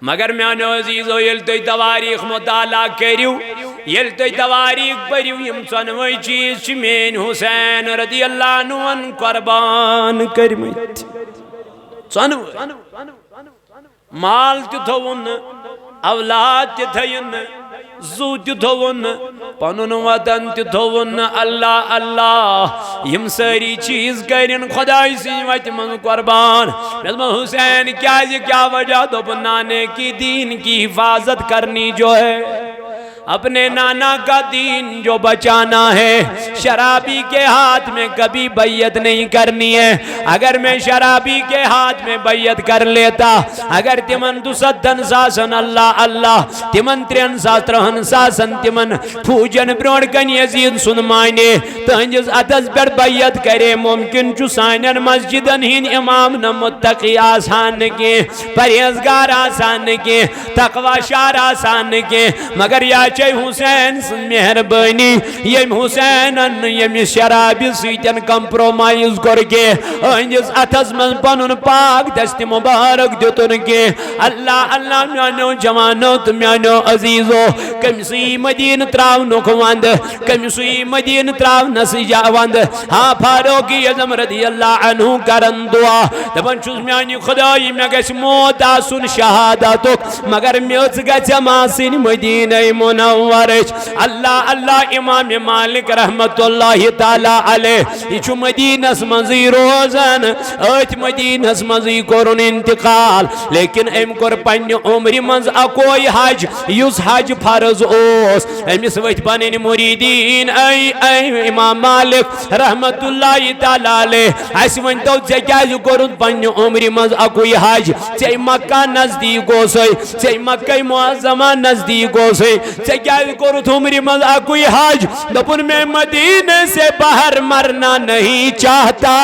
مگر میانو عزیزو یل تو تواریخ مطالعہ کریو یل تو تواریخ پریو یم ژۄنوے چیز چھ مین حسین رضی اللہ عنہ قربان کرمت ژۄنوے مال تہ تھوُن اولاد تہ تھین زو تہ تھوُن پنن وطن تہ تھوُن اللہ اللہ یم ساری چیز کرن خدای سٕنٛدِ وتہِ منٛز قربان حسین کیا وجہ دوٚپ نانے کی دین کی حفاظت کرنی جو ہے اپنے نانا کا دین جو بچانا ہے شرابی کے ہاتھ میں کبھی بیعت نہیں کرنی ہے اگر میں شرابی کے ہاتھ میں بیعت کر لیتا اگر تمن 200 ساسن اللہ اللہ تمن 300 ساسن تمن پھوجن برونڈ کن یزید سن مانے تہنجز اتس پر بیعت کرے ممکن چو سانن مسجدن ہین امام نہ متقی آسان کے پرہیزگار آسان کے تقوی شار آسان کے مگر یا چاہے حسین سن مہربانی یم حسین یم شرابی سیتن کمپرومائز کر کے انجز اتس من پنن پاک دست مبارک دیتن کے اللہ اللہ میانو جوانو تو میانو عزیزو کمسی مدین تراو نکوند کمسی مدین تراو نسجا وند ہاں فاروقی اعظم رضی اللہ عنہ کرن دعا دبن چوز میانی خدای میں گش موت آسن شہادتک مگر میوز گچ ماسن مدینہ منورچ اللہ اللہ امام مالک رحمت اللہ تعالی علیہ یہ مدینہ منزی روزن ات مدینہ منزی کرن انتقال لیکن ام کر پنہ عمر منز اکوئی حج یس حج فرض اوس امس وت پنن مریدین اے امام مالک رحمت اللہ تعالی علیہ اس ونتو ژے کیازِ کوٚرُتھ پننہِ عمرِ منٛز اکوئی حج ژے مکہ نزدیک اوسے ژے مکہ معظمہ نزدیک اوسے ژے کیازِ کوٚرُتھ عمرِ منٛز اکوئی حج دوٚپُن میں مدینے سے باہر مرنا نہیں چاہتا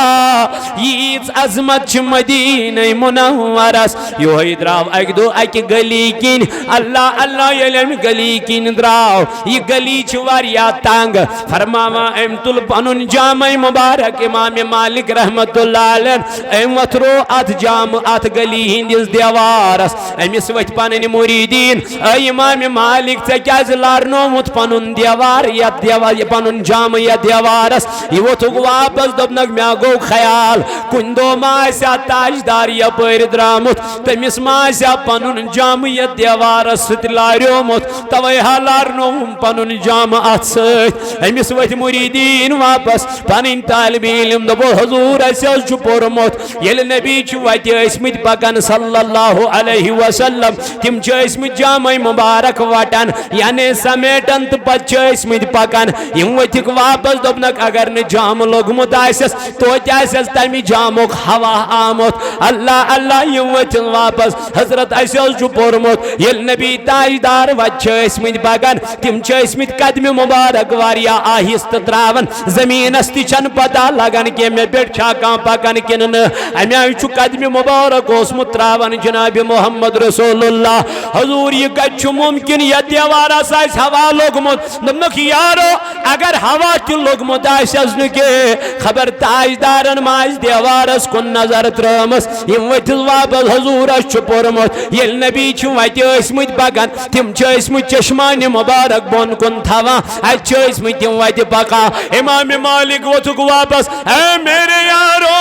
ییٖژ عظمت چھِ مدینہ منورس یہوے درٛاو اکہِ دۄہ اکہِ گلی کِنۍ اللہ اللہ ییٚلہِ امہِ گلی کِنۍ درٛاو یہِ گلی چھِ واریاہ تنگ فرماوان أمۍ تُل پنُن جامہ مبارک امام مالک رحمت اللہ علیہ أمۍ وتھرو اتھ جامہ اتھ گلی ہندس دیوارس أمس ؤتھۍ پنٕنۍ مریدین اے امام مالک ژےٚ کیازِ لارنومُت پنُن دیوار یتھ دیوار پنُن جامہ یتھ دیوارس یہ ووتھُکھ واپس دوٚپنکھ مےٚ گوٚو خیال کُنہِ دۄہ ما آسہِ ہا تاجدار یپٲرۍ درٛامُت تٔمِس ما آسہِ ہا پنُن جامہ یتھ دیوارس سۭتۍ لاریومُت توے ہا لارنووُم پنُن جامہ اتھ سۭتۍ أمس ؤتھۍ مریدین واپس پنٕنۍ طالب علم دوٚپُکھ حضور اسہِ حظ چھُ پوٚرمُت ییٚلہِ نبی چھِ وتہِ ٲسمٕتۍ پکان صلی اللہ علیہ وسلم تِم چھِ ٲسمٕتۍ جامہ مبارک وٹان یعنی سمیٹن تہٕ پتہٕ چھِ ٲسمٕتۍ پکان یِم ؤتھِکھ واپس دوٚپنکھ اگر نہٕ جامہ لوٚگمُت آسٮ۪س توتہِ آسٮ۪س تمہِ جامُک ہوا آمُت اللہ اللہ یِم ؤتھِن واپس حضرت اسہِ حظ چھُ پوٚرمُت ییٚلہِ نبی تاجدار وتہِ چھِ ٲسمٕتۍ پکان تِم چھِ ٲسمٕتۍ قدمہِ مبارک واریاہ آہستہٕ تراوان زمینس تہِ چھنہٕ پتہ لگان کہ مےٚ پٮ۪ٹھ چھا کانٛہہ پکان کِنہٕ نہٕ امہِ آیہِ چھُ قدمہِ مبارک اوسمُت تراوان جناب محمد رسول اللہ حضور یہ کتہِ چھُ ممکن یتھ دیوارس آسہِ ہوا لوٚگمُت دوٚپنکھ یارو اگر ہوا تہِ لوٚگمُت آسٮ۪س نہٕ کینٛہہ خبر تاجدارن ما آسہِ دیوارس کُن نظر ترٲمٕژ یِم ؤتھِس واپس حضور اسہِ چھُ پوٚرمُت ییٚلہِ نبی چھِ وتہِ ٲسمٕتۍ پکان تِم چھِ ٲسمٕتۍ چشمانہِ مبارک بۄن کُن تھاوان اتہِ چھِ ٲسمٕتۍ تِم وتہِ پکان امام مالک ووتھُکھ واپس اے میرے یارو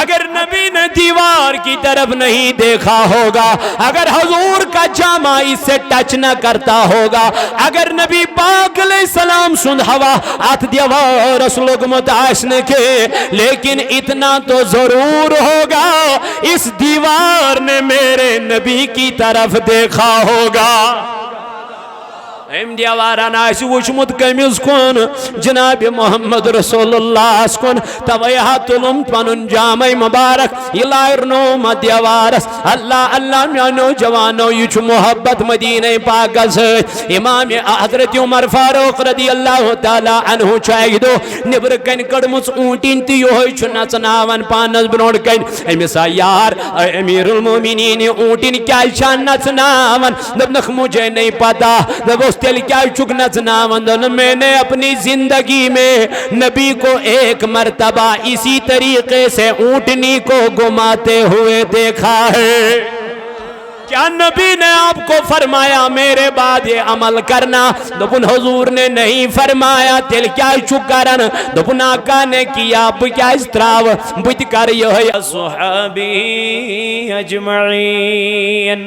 اگر نبی نے دیوار کی طرف نہیں دیکھا ہوگا اگر حضور کا جامہ اس سے ٹچ نہ کرتا ہوگا اگر نبی پاک علیہ السلام سند ہوا ات دیوارس لوگمت آسنے کے لیکن اتنا تو ضرور ہوگا اس دیوار نے میرے نبی کی طرف دیکھا ہوگا ام دیوارن آسہِ وٕچھمُت کٔمِس کُن جناب محمد رسول اللہ کُن توے ہا تُلُم پنُن جامہ مبارک یہ لارنوم دیوارس اللہ اللہ میانو جوانو یہ چھُ محبت مدینہ پاکس سۭتۍ امام حضرت عمر فاروق رضی اللہ تعالی عنہ چھُ اکہِ دۄہ نٮ۪برٕ کَنہِ کٔڑمٕژ اوٗنٛٹِنۍ تہٕ یِہوے چھُ نژناوان پانس برونٛٹھ کَنہِ أمِس آے یار امیر المومنین یہ اوٗنٛٹِنۍ کیازِ چھا نژناوان دوٚپنکھ مجھے نہیں پتہ دوٚپُس تیٚلہِ کیٛازِ چھُکھ نژناوان دوٚپُن میں نے اپنی زندگی میں نبی کو ایک مرتبہ اسی طریقے سے اونٹنی کو گھماتے ہوئے دیکھا ہے کیا نبی نے آپ کو فرمایا میرے بعد یہ عمل کرنا؟ دپن حضور نے نہیں فرمایا، تیل کیا چکرن؟ دپن آقا نے کیا بکیا اس تراو بت کر یہ صحابی اجمعین۔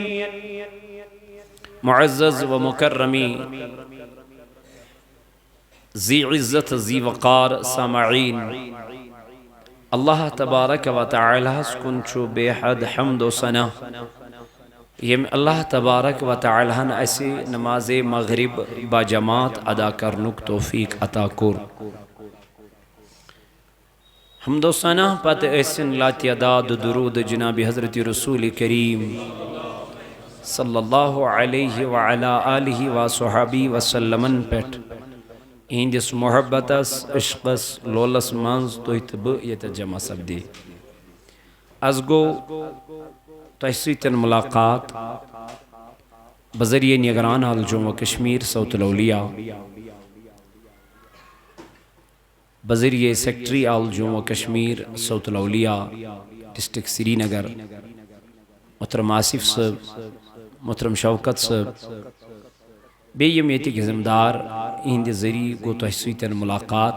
معزز و مکرمی ذی عزت ذی وقار سامعین، اللہ تبارک و تعالی کن چھو بے حد حمد و ثنا یم اللہ تبارک و تعالی نے ایسی نماز مغرب با جماعت ادا کرنک توفیق عطا کر۔ حمد و ثنا پت ایسن لا تعداد درود جناب حضرت رسول کریم صلی اللہ علیہ وعلا آلہ و صحابی وسلمن پیٹ اہندس محبتس عشقس لولس منز تویت بہ یت جمع سپدی۔ از گو تۄہہِ سۭتۍ ملاقات بذریعہ نگران حال جموں کشمیر صوت الاولیاء، بذریعہ سیکٹری آل جموں کشمیر صوت الاولیاء ڈسٹرکٹ سری نگر، محترم آصف صاحب، محترم شوکت صاحب، بیم یتک ذمہ دار اہند ذریعہ گو تۄہہِ سۭتۍ ملاقات۔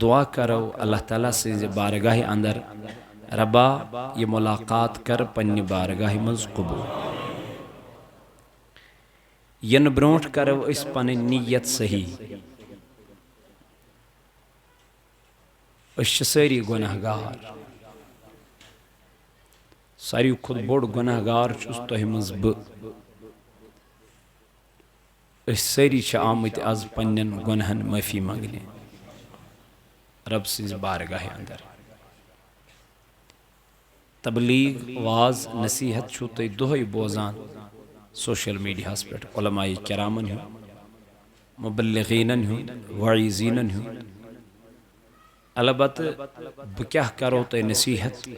دعا کرو اللہ تعالیٰ سے بارگاہ اندر ربا یہ ملاقات کر پنہ بارگاہ مز قبول۔ ین برونٹ کرو اس پن نیت صحیح، اس ساری گناہ گار، ساری خود بوڑ گناہ گار چس تہ مز بہ، اس ساری آمت از پنن گناہن معافی منگنے رب سز بارگاہ اندر۔ تبلیغ واز نصیحت چھو تُہۍ دۄہے بوزان سوشل میڈیاہس پٮ۪ٹھ، علماء کرامن ہُنٛد، مبلغینن ہُنٛد، واعظینن ہُنٛد۔ البتہ بہٕ کیٛاہ کرو تۄہہِ نصیحت،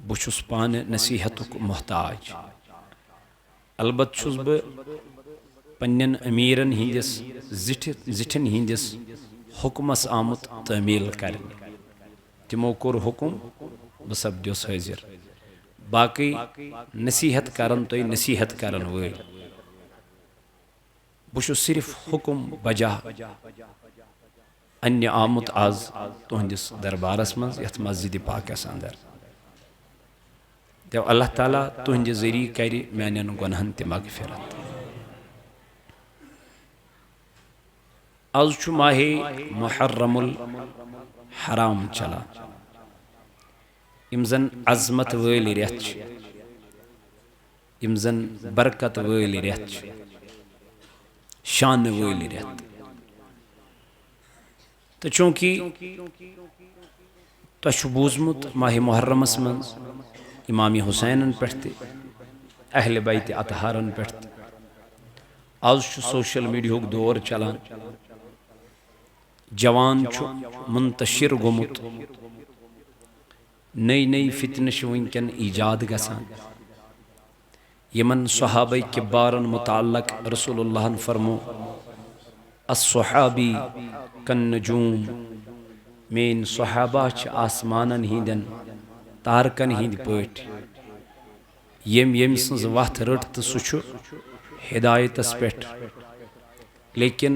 بہٕ چھُس پانہٕ نصیحتُک محتاج۔ البتہ چھُس بہٕ پنٛنٮ۪ن امیٖرن ہِنٛدِس زِٹھٮ۪ن ہِنٛدِس حُکمس آمُت تعمیل کرنہِ۔ تِمو کوٚر حُکم، بہٕ سپدیوس حٲضِر۔ باقی نصیحت کرن تۄہہِ نصیحت کرن وٲلۍ، بہٕ چھُس صرف حُکم بجا انہِ آمُت آز تُہنٛدِس دربارس منٛز یتھ مسجد پاکس اندر۔ دٮ۪و اللہ تعالیٰ تُہنٛدِ ذریعہ کرِ میانٮ۪ن گۄنہن تہِ مغفرت۔ آز چھُ ماہِ محرم الحرام چلان، یم زن عظمت وٲلۍ رٮ۪تھ چھِ، یم زن برکت وٲلۍ رٮ۪تھ چھِ، شانہٕ وٲلۍ رٮ۪تھ۔ تہٕ چوٗنٛکہِ تۄہہِ چھُ بوٗزمُت ماہِ محرمس منٛز امام حسینن پٮ۪ٹھ تہِ، اہلِ بیتِ اطہارن پٮ۪ٹھ تہِ۔ آز چھُ سوشل میڈیاہُک دور چلان، جوان چھُ منتشر گوٚمُت، نئی نئی فتنہٕ چھِ وٕنکٮ۪ن ایجاد گژھان۔ یمن صحابہ کبارن متعلق رسول اللہن فرمو الصحابی کالنجوم، مین صحابہ چھِ آسمانن ہِنٛدٮ۪ن تارکن ہِنٛدۍ پٲٹھۍ، یم سٕنٛز وتھ رٔٹ تہٕ سُہ چھُ ہدایتس پٮ۪ٹھ۔ لیکن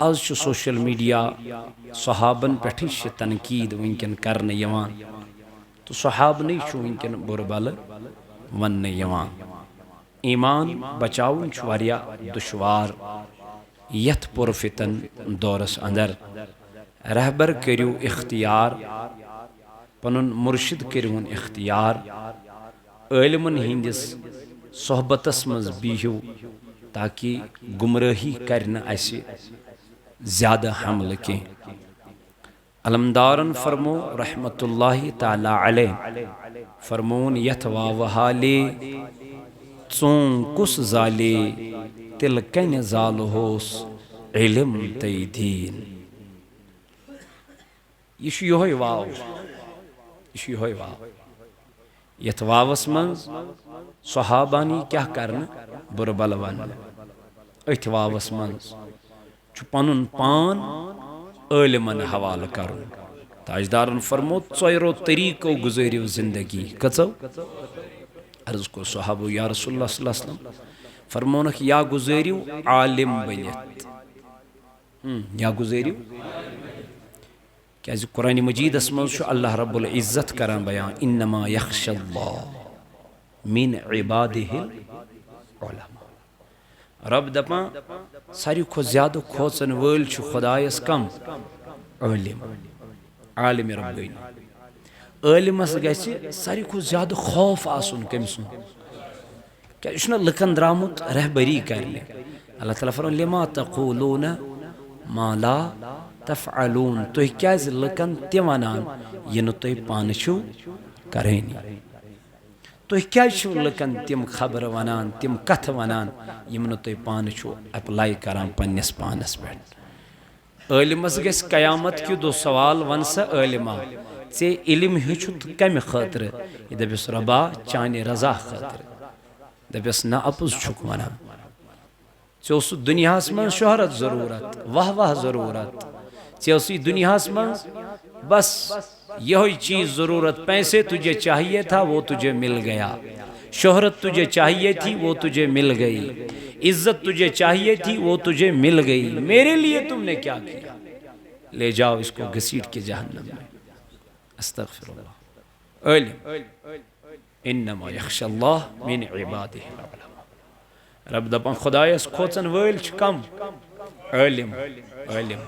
آز چھُ سوشل میڈیا صحابن پٮ۪ٹھٕے چھِ تنقید وٕنکٮ۪ن کرنہٕ یِوان، تہٕ صحابنٕے چھُ وٕنکٮ۪ن بُرٕ بلہٕ وننہٕ یِوان۔ ایمان بچاوُن چھُ واریاہ دُشوار یتھ پُرفتن دورس اندر۔ رہبر کٔرِو اختیار، پنُن مرشد کٔرۍوُن اختیار، عٲلمن ہِنٛدِس صحبتس منٛز بِہِو تاکہ گمرٲہی کرِ نہٕ اسہِ زیادٕ حملہٕ کینٛہہ۔ علمدارن فرمو رحمت اللہ تعالی علیہ، فرمون یتھ واوٕ حالے ژوٚن کُس زالے، تِلہٕ کنہِ زالہوس علم تہٕ دیٖن۔ یہ چھُ یِہوے واو، یہ چھُ یِہوے واو یتھ واوس منٛز صحابانی کیٛاہ کرنہٕ بُرٕ بلہٕ وننہٕ۔ أتھۍ واوس منٛز چھُ پنُن پان عٲلمن حوالہٕ کرُن۔ تاجدارن فرمو ژۄیرو طریٖقو گُزٲرِو زندگی، کٔژو؟ عرض کو صحابہ یا رسول اللہ صلی اللہ علیہ وسلم فرمونک یا گزریو عالم بنیت یا گزریو کیازِ قرآن مجید اسمن شو اللہ رب العزت کران بیان انما یخش اللہ من عبادہ العلماء رب دپان ساری کھو زیادہ کھوچن وول چھو خدایس کم عالم عالم رب گئی عالمس گژھِ ساری کھو زیادہ خوف آسن کم سن کیا یہ چھُنہ لکن درامت رہبری کرنے اللہ تعالیٰ فرمان لما تقولون ما لا تفعلون تُہۍ کیازِ لکن تہِ ونان یہِ نہٕ تُہۍ پانہٕ چھِو کرٲنی تُہۍ کیازِ چھِو لکن تِم خبر ونان تِم کتھٕ ونان یِم نہٕ تُہۍ پانہٕ چھِو اپلاے کران پننس پانس پٮ۪ٹھ عٲلمس گژھِ قیامت کہِ دۄہ سوال ون سا عٲلما ژےٚ علم ہیوٚچھُتھ کمہِ خٲطرٕ یہِ دپٮ۪س رۄبا چانہِ رضا خٲطرٕ دپٮ۪س نہ اپُز چھُکھ ونان ژےٚ اوسُتھ دُنیاہس منٛز شہرت ضروٗرت واہ واہ ضروٗرت ژےٚ اوسُے دُنیاہس منٛز بس یہوے چیز ضرورت پیسے تجھے چاہیے تھا وہ تجھے مل گیا شہرت تجھے چاہیے تھی وہ تجھے مل گئی عزت تجھے چاہیے تھی وہ تجھے مل گئی میرے لیے تم نے کیا کیا لے جاؤ اس کو گھسیٹ کے جہنم میں استغفر اللہ علم انما یخش اللہ من عبادہ العلماء رب دپان خدایس کھوژن وٲلۍ چھِ کم عالم عالم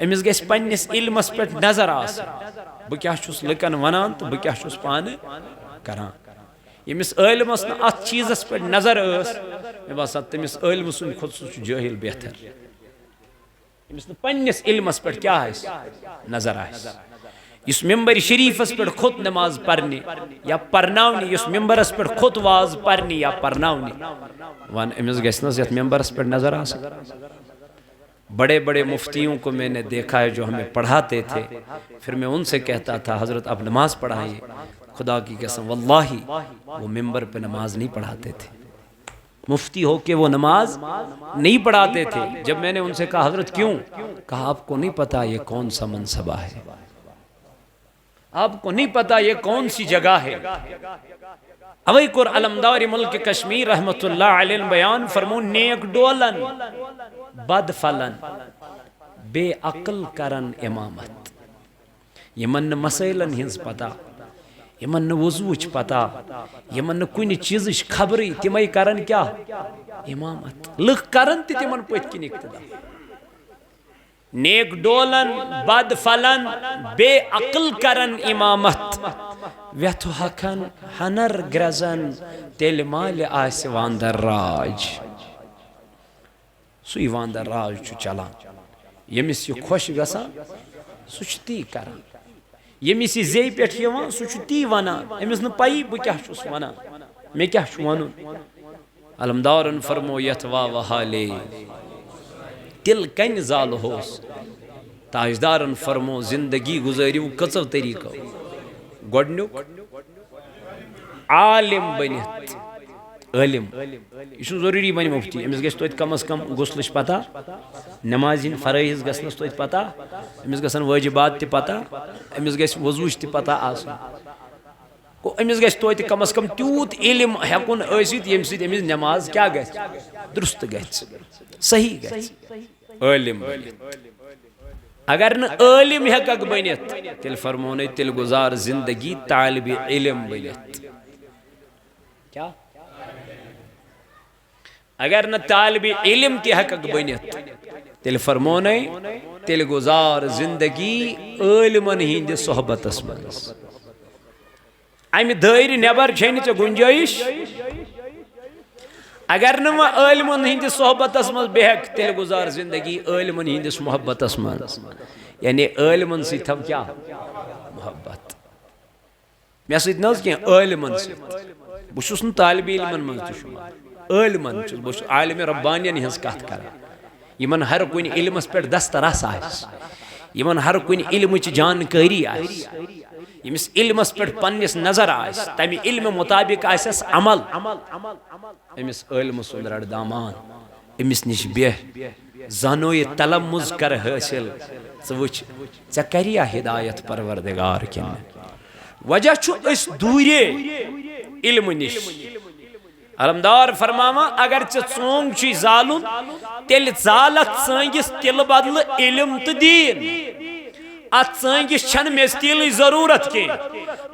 امس گژھِ پننس علمس پٮ۪ٹھ نظر آسٕنۍ بہٕ کیٛاہ چھُس لُکن ونان تہٕ بہٕ کیٛاہ چھُس پانہٕ کران ییٚمِس عٲلمس نہٕ اتھ چیٖزس پٮ۪ٹھ نظر ٲس مےٚ باسان تٔمِس عٲلمہٕ سٕنٛدِ کھۄتہٕ سُہ چھُ جٲہِل بہتر ییٚمِس نہٕ پننس علمس پٮ۪ٹھ کیٛاہ آسہِ نظر آسہِ یُس ممبر شریفس پٮ۪ٹھ کھوٚت نماز پرنہِ یا پرناونہِ یُس ممبرس پٮ۪ٹھ کھوٚت واز پرنہِ یا پرناونہِ ون أمِس گژھِ نہٕ حظ یتھ ممبرس پٮ۪ٹھ نظر آسٕنۍ بڑے بڑے مفتیوں کو میں نے دیکھا ہے جو ہمیں پڑھاتے تھے پھر میں ان سے کہتا تھا حضرت آپ نماز پڑھائیے خدا کی قسم واللہ وہ ممبر پہ نماز نہیں پڑھاتے تھے مفتی ہو کے وہ نماز نہیں پڑھاتے تھے جب میں نے ان سے کہا حضرت کیوں کہا آپ کو نہیں پتا یہ کون سا منصبہ ہے آپ کو نہیں پتا یہ کون سی جگہ ہے اوے کور علمدار ملک کشمیر رحمت اللہ علیہ بیان فرمون نیک ڈولن بد فلن بے عقل کرن امامت یمن مسائلن ہنز پتا یمن وضوچ پتا یمن کن چیزش خبری تمے کرن کیا امامت لکھ کرن تی تمن پت کن اقتدا نیک ڈولن بد فلن بے عقل کرن امامت ویتھو حقن ہنر گرزن تیل مال آس واندر راج سُے واندر راج چھُ چلان ییٚمِس یہِ خۄش گژھان سُہ چھُ تی کران ییٚمِس یہِ زیٚیہِ پٮ۪ٹھ یِوان سُہ چھُ تی ونان أمِس نہٕ پَیی بہٕ کیٛاہ چھُس ونان مےٚ کیٛاہ چھُ وَنُن علمدارن فرمو یتھ وا وحالے تِل کنہِ زالہٕ ہوس تاجدارن فرمو زندگی گزٲرِو کٔژو طریٖقو گۄڈنیُک عالم بٔنِتھ عالم یہ ضروری بنہِ مفتی أمِس گژھِ توتہِ کم از کم غسلٕچ پتہ نماز ہٕنٛدۍ فرٲیض گژھنس توتہِ پتہ أمِس گژھن وٲجِبات تہِ پتہ أمِس گژھِ وضوٗچ تہِ پتہ آسُن گوٚو أمِس گژھِ توتہِ کم از کم تیوٗت علم ہٮ۪کُن ٲسِتھ ییٚمہِ سۭتۍ أمِس نماز کیٛاہ گژھِ درست گژھِ صحیح گژھِ عالم اگر نہٕ عالم ہٮ۪ککھ بٔنِتھ تیٚلہِ فرمونَے تیٚلہِ گُزار زندگی طالبِ علم بٔنِتھ کیٛاہ اگر نہ طالب علم تہِ ہٮ۪ککھ بٔنِتھ تیٚلہِ فرمونَے تیٚلہِ گُزار زندگی عٲلمن ہِنٛدِ صحبتس منٛز امہِ دٲیرِ نٮ۪بر چھے نہٕ ژےٚ گُنجٲیِش اگر نہٕ وۄنۍ عٲلمن ہِنٛدِس صحبتس منٛز بیٚہکھ تیٚلہِ گُزار زندگی عٲلمن ہِنٛدِس محبتس منٛز یعنی عٲلمن سۭتۍ تھاو کیٛاہ محبت مےٚ سۭتۍ نہ حظ کینٛہہ عٲلمن سۭتۍ بہٕ چھُس نہٕ طالبِ علمن منٛز تہِ شُمار عٲلمن چھُس بہٕ چھُس عالمِ ربانین ہٕنٛز کتھ کران یمن ہر کُنہِ علمس پٮ۪ٹھ دسترس آسہِ یمن ہر کُنہِ علمٕچ جانکٲری آسہِ ییٚمِس علمس پٮ۪ٹھ پننِس نظر آسہِ تمہِ علمہِ مطابق آسٮ۪س عمل أمِس عٲلمہٕ سُنٛد رٹ دامان أمِس نِش بیٚہہ زانو یہِ تلمُز کر حٲصِل ژٕ وٕچھ ژےٚ کریا ہدایت پروردگار کِنہٕ وجہ چھُ أسۍ دوٗرے علم نش علمدار فرماوا اگر ژونگ چھ زالن تیل زالت سنگس تل بدل علم تو دین ات سنگس چھن میز تیل ضرورت کی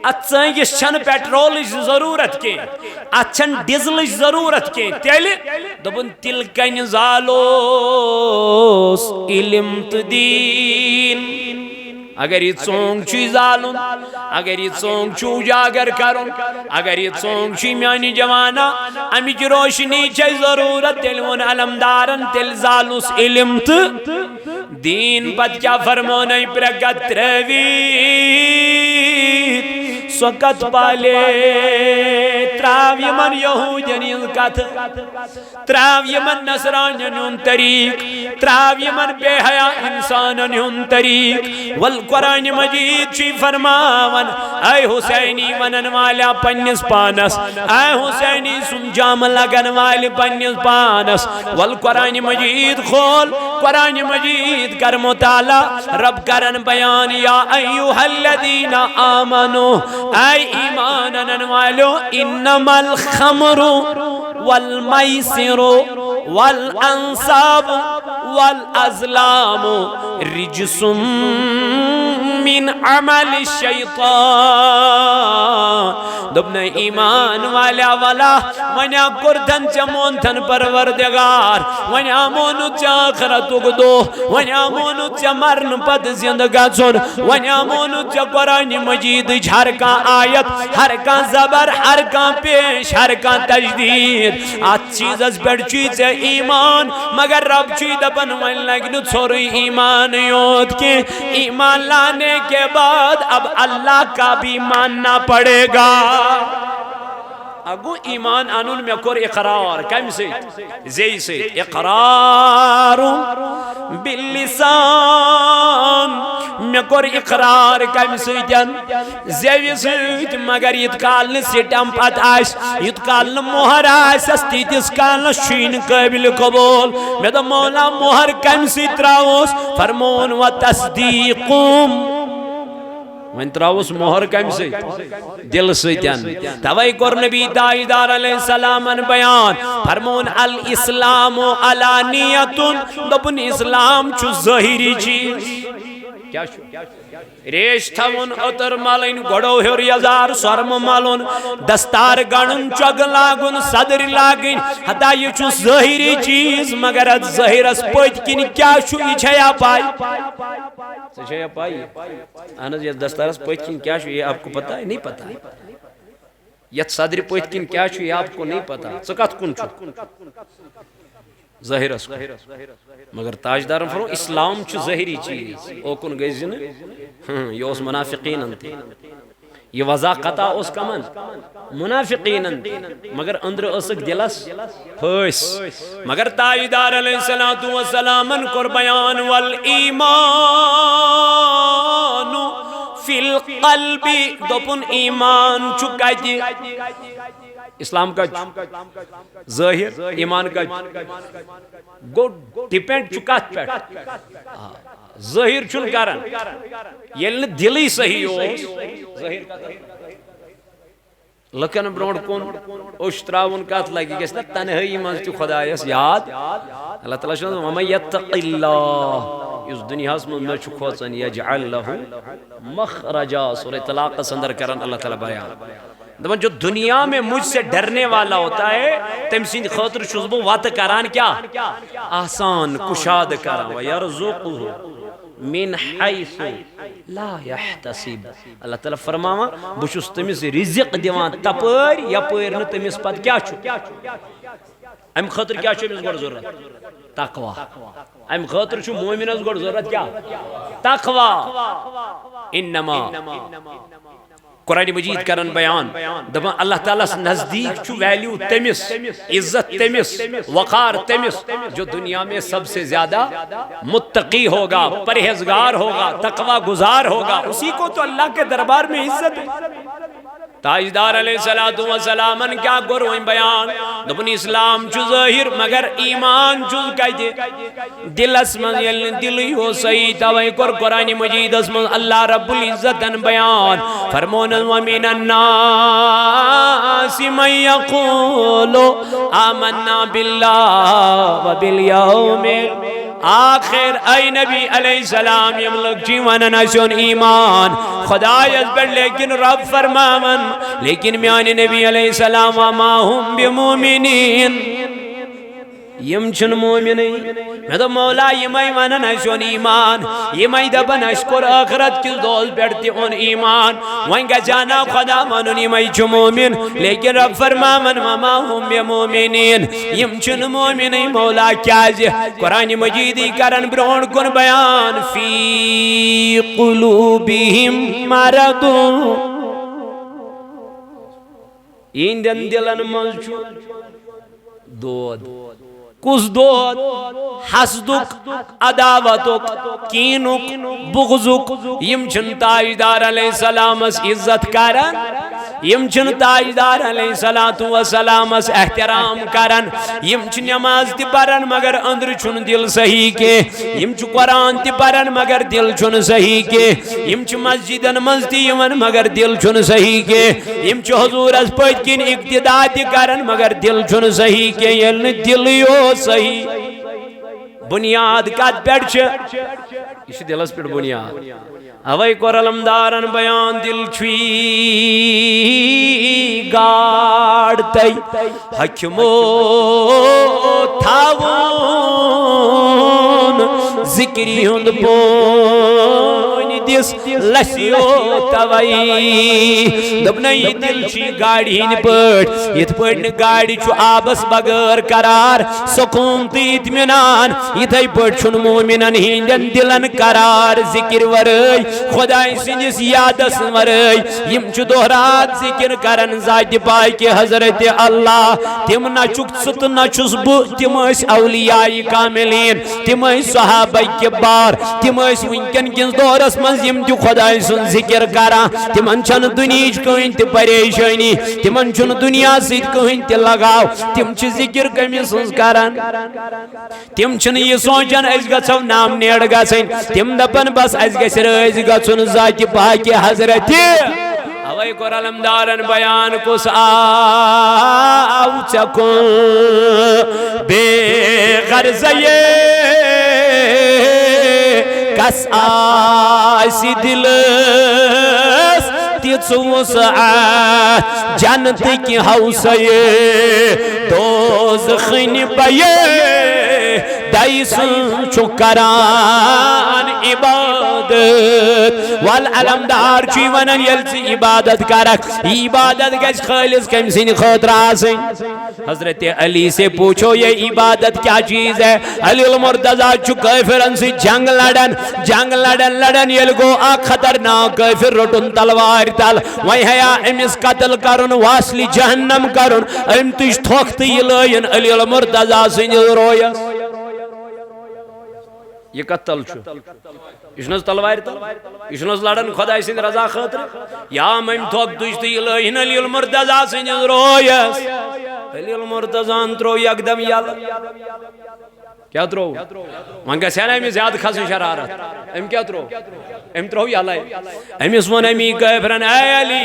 ات سنگس چھن پیٹرول ضرورت کی ات چھن ڈیزل ضرورت کی تیل دبن تل کن زالوس علم تو دین اگر یہ ژونگ چھ زالن اگر یہ ژونگ چھ اجاگر کرن اگر یہ ژونگ چھ میانی جوانا امچ روشنی چھ ضرورت تیل ون علمدارن تیل زالوس علم تو دین پت کیا فرمونے پرگت تروید سوکت پالے تراو یمن یہودین کت تراو یمن نصرانین طریق تراو یمن بے حیا انسانین طریق والقرآن مجید چی فرماون اے حسینی ونن والا پنیس پانس اے حسینی سنجام لگن والی پنیس پانس والقرآن مجید خول قرآن مجید کر مطالعہ رب کرن بیان یا ایوہ الذین آمنو اے ایمان انن والو انما الخمر والمیسر والانصاب والازلام رجس من عمل الشیطان دبن ایمان والا والا ونیا کردن چمون تن پروردگار ونیا مونو چاخرت اگدو ونیا مونو چمرن پد زندگا سن ونیا مونو چقرآن مجید ہر کا آیت ہر کا زبر ہر کا پیش ہر کا تجدید آت چیز از بڑھ چیز ایمان مگر رب چیز بن من لگنو چھوڑی ایمان یود کے ایمان لانے کے بعد اب اللہ کا بھی ماننا پڑے گا اگو ایمان آنون میں کور اقرار کم سے زی سے اقرار باللسان میں کور اقرار کم سے جن زی سے مگر یتکال سٹم پت آس یتکال مہر آس استیتس کال شین قابل قبول میں دا مولا مہر کم سے تراؤس فرمون و تصدیقم وین تراؤس مہر کم سے دل سیتن توائی کور نبی دائیدار علیہ السلام بیان فرمون الاسلام علانیتن دبن اسلام چو ظاہری چیز کیا شو ریش تھون اتر مالین گوڑو ہر یزار سرم مالون دستار گنن چگ لاگن صدر لاگن حتا یہ چو ظاہری چیز مگر ات ظاہر اس پوچ کن کیا شو یہ چھیا پائی چھیا پائی آنز یہ دستار اس پوچ کن کیا شو یہ آپ کو پتا ہے نہیں پتا یہ صدر پوچ کن کیا شو یہ آپ کو نہیں پتا سکت کن چھو ظاہر اس مگر تاجدار فرمو اسلام چو ظاہری چیز اوکن گئی زن یہ اس منافقین انتے یہ وضاقتا اس کمن منافقین انتے مگر اندر اسک دلس پھس مگر تاجدار علیہ السلام کر بیان والایمان فی القلب دوپن ایمان چکائی اسلام کا ظاہر ایمان کا گو ڈیپینڈ چکات پیٹ ظاہر چون کارن یہ دلی صحیح ہو ظاہر کا لکن برونڈ کن اشتراون کات لگی گیستا تنہی منزتی خدایس یاد اللہ تعالیٰ شنو وَمَن يَتَّقِ اللَّهِ اس دنیا میں میں چکھوچن یجعل لہو مخرجا سورہ طلاق سندر کرن اللہ تعالیٰ بیان دبن جو دنیا میں مجھ سے ڈرنے والا ہوتا ہے تم سین خاطر شزبو وات کران کیا آسان کشاد کران وَيَرْزُقُهُ من حیث لا یحتسب اللہ تعالیٰ فرماوا بچوس تمس رزق دیوان تپر یا پیر نہ تمس پت کیا چھو ام خاطر کیا چھو امس گوڑ ضرورت تقوی ام خاطر چھو مومنس گوڑ ضرورت کیا تقوی انما قرآن مجید کرن بیان دبا اللہ تعالیٰ نزدیک چو ویلیو تمس عزت تمس وقار تمس جو دنیا میں سب سے زیادہ متقی ہوگا پرہیزگار ہوگا تقوی گزار ہوگا اسی کو تو اللہ کے دربار میں عزت ہے تاجدار علیہ السلام کیا کرو بیان دپن اسلام چھ ظاہر مگر ایمان چھ کتہ دلس من یل دلی ہو صحیح توے کر قرآن مجید من اللہ رب العزت بیان فرمون ومن الناس من یقول آمنا باللہ وبالیوم آخر اے نبی علیہ السلام یملک جیوان نشون ایمان خدایت پر لیکن رب فرماون لیکن میان نبی علیہ السلام وما ہم بمومنین یم چھن مومنی میں تو مولا یمائی ونن اشون ایمان یمائی دبن اشکر آخرت کس دوز بیٹھتی ان ایمان وانگا جانا خدا ونن یمائی چھ مومن لیکن رب فرمامن وما ہم بمومنین یم چھن مومنی مولا کیا جی قرآن مجیدی کرن برون کن بیان فی قلوبہم مرضون ایندن دلن ملچو دود کس دود حسدک عداوتک کینک بغضک یم چھن تاجدار علیہ السلام اس عزت کرن یم چھن تاجدار علیہ السلام اس احترام کرن یم چھن نماز تی پرن مگر اندر چھن دل صحیح کے یم چھ قرآن تی پرن مگر دل چھن صحیح کے یم چھ مسجدن مزتی یمن مگر دل چھن صحیح کے یم چھ حضور اس پت کن اقتداء تی کرن مگر دل چھن صحیح کے یلن دلیو صحیح بنیاد کت پیٹ چھ یہ دلس پیٹ بنیاد اوے کور علمدارن بیان دل چھوی گاڑ تی حکمو تھاون ذکری ہند پونی دس لسیو توائی دبنائی دل چھی گاڑی ہن پٹ یت پٹ گاڑی چھو آبس بغیر قرار سکون تی اطمینان یتھائی پٹ چھن مومنن ہندن دلن قرار ذکر ورئی خدای سنجس یادس ورئی یم چھ دہرات ذکر کرن ذات پاک حضرت اللہ تم نہ چکت نہ چھس بہ تم اس اولیاء کاملین تم اس صحابہ کبار تم اس ونکن کس دورس مز یم تہ خدای سن ذکر کران تمن چھن دنیاچ کہین تہ پریشانی تمن چھن دنیا سیت کہین تہ لگاو تم چھ ذکر کمی سن کران تم چھن یہ سوچان اس گژھو نام نیڑ گژھن تم دپن بس اس گژھِ رٲزِ گژھن ذات پاک حضرت اوے کور علمدارن بیان کس آو چکن بے غرضے کس آسی دلس تیچ وسعت جنت کی حوصے دوزخن بیے دائسن چکران عبادت والعلمدار چی ونن یلسی عبادت کرک عبادت گش خالص کم سین خطر آسیں حضرت علی سے پوچھو یہ عبادت کیا چیز ہے علی المرتضی چو کافرن سے جنگ لڑن یلگو آگ خطرناک کافر رٹن تلوار تل وی ہے امس قتل کرن واسلی جہنم کرن ام تش تھوکت یلائن علی المرتضی سین رویس یہ قتل چھو اشنز تلوار تل اشنز لڑن خدای سند رضا خاطر یا مم تھوک دشتی الہین علی المرتضی سند رویس علی المرتضی ترو یکدم یل کیا ترو منگا سینا امی زیاد خاص شرارت ام کیا ترو ام ترو یلائی امی سون امی کافرن اے علی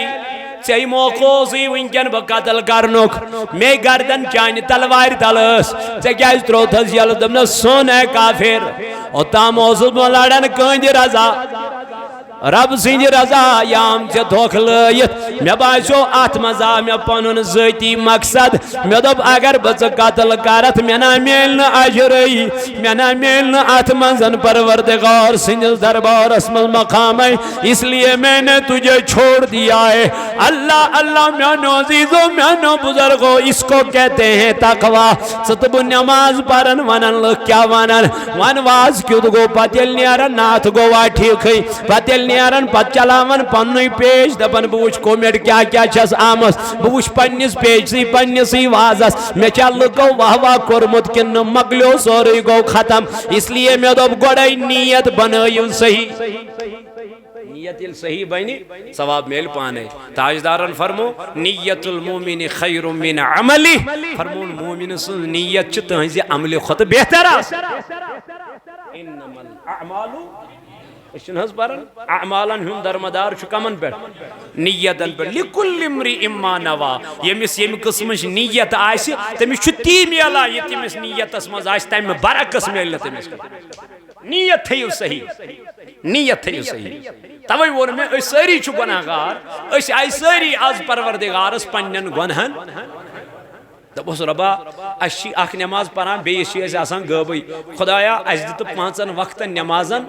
چی موقع سی ونکن با قتل کرنک میں گردن چانی تلوار تلس چی کیا اس ترو تھس یل دمنا سون اے کافر او تا موضوع ملادن کند رضا رب سند رضا یام چھ دھوک لائت میں باسو ات مزا میں پنن ذاتی مقصد میں دب اگر بچ قتل کرت میں نہ میلن اجرئی میں نہ میلن ات منزن پروردگار سند دربار اسم المقام ہے اس لیے میں نے تجھے چھوڑ دیا ہے اللہ اللہ میانو عزیزو میانو بزرگو اس کو کہتے ہیں تقوی ستب نماز پرن ونن لکھ کیا ونن ون واز کیوں گو پتل نیارن نات گو ٹھیک ہے پتل نیرن پت چلاون پنوی پیج دپن بوچ کومیڈ کیا کیا چھس آمس بوچ پنیس پیج سی پنیسی وازس میں چل گو واہ واہ کرمت کن مکلیو سوری گو ختم اس لیے میں دب گوڑائی نیت بنائیو صحیح نیت یل صحیح بنی ثواب میل پانے تاجدارن فرمو نیت المومن خیر من عملی فرمون مومن سن نیت چھ تہنزِ عمل خود بہتر انما الاعمال اشنہز پرن اعمالن ہن درمدار چھ کمن پر نیتن پر لکل امرئ ما نوا یمس یم قسمش نیت آسی تمس چھ تی میلا یہ تمس نیتس مز آسی تم برعکس میل تمس نیت تھیو صحیح نیت تھیو صحیح توے وون میں اس ساری چھ گناہگار اس آئی ساری آز پروردگارس پنن گنہن دبوس ربا اسی اخ نماز پران بیس چھ آسان گبئی خدایا اس دت پانچن وقتن نمازن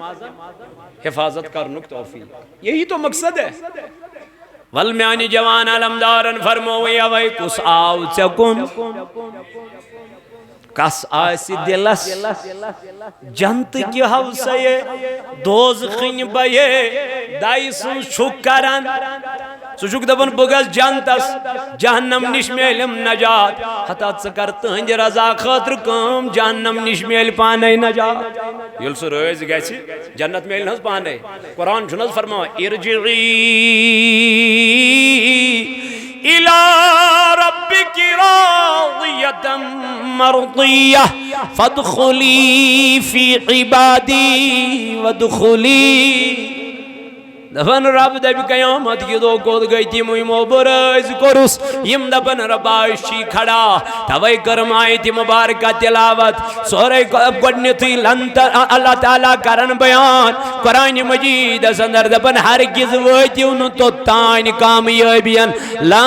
حفاظت کرنک توفیق یہی تو مقصد ہے ول میانی جوان علمدارن فرموی اوے کس آو چکن کس آسی دلس جنت کی حوصے دوزخین بے دائی سن شک کرن سوچک دبن بگس جنتس جہنم نش میلم نجات حتا ژکر تہنج رضا خاطر کام جہنم نش میل پانے نجات یل سو روز گژھِ جنت میل نس پانے قرآن چھنس فرما ارجعی الى ربك راضية مرضية فادخلي في عبادي وادخلي دفن رب دب قیامت کی دو کود گئی تی موی مبرز کرس یم دفن رباشی کھڑا توی کرم آئی تی مبارکہ تلاوت سورہ گوڑنیتی اللہ تعالیٰ کرن بیان قرآن مجید سندر دفن ہرگز ویتی انہوں تو تائن کامیابین لا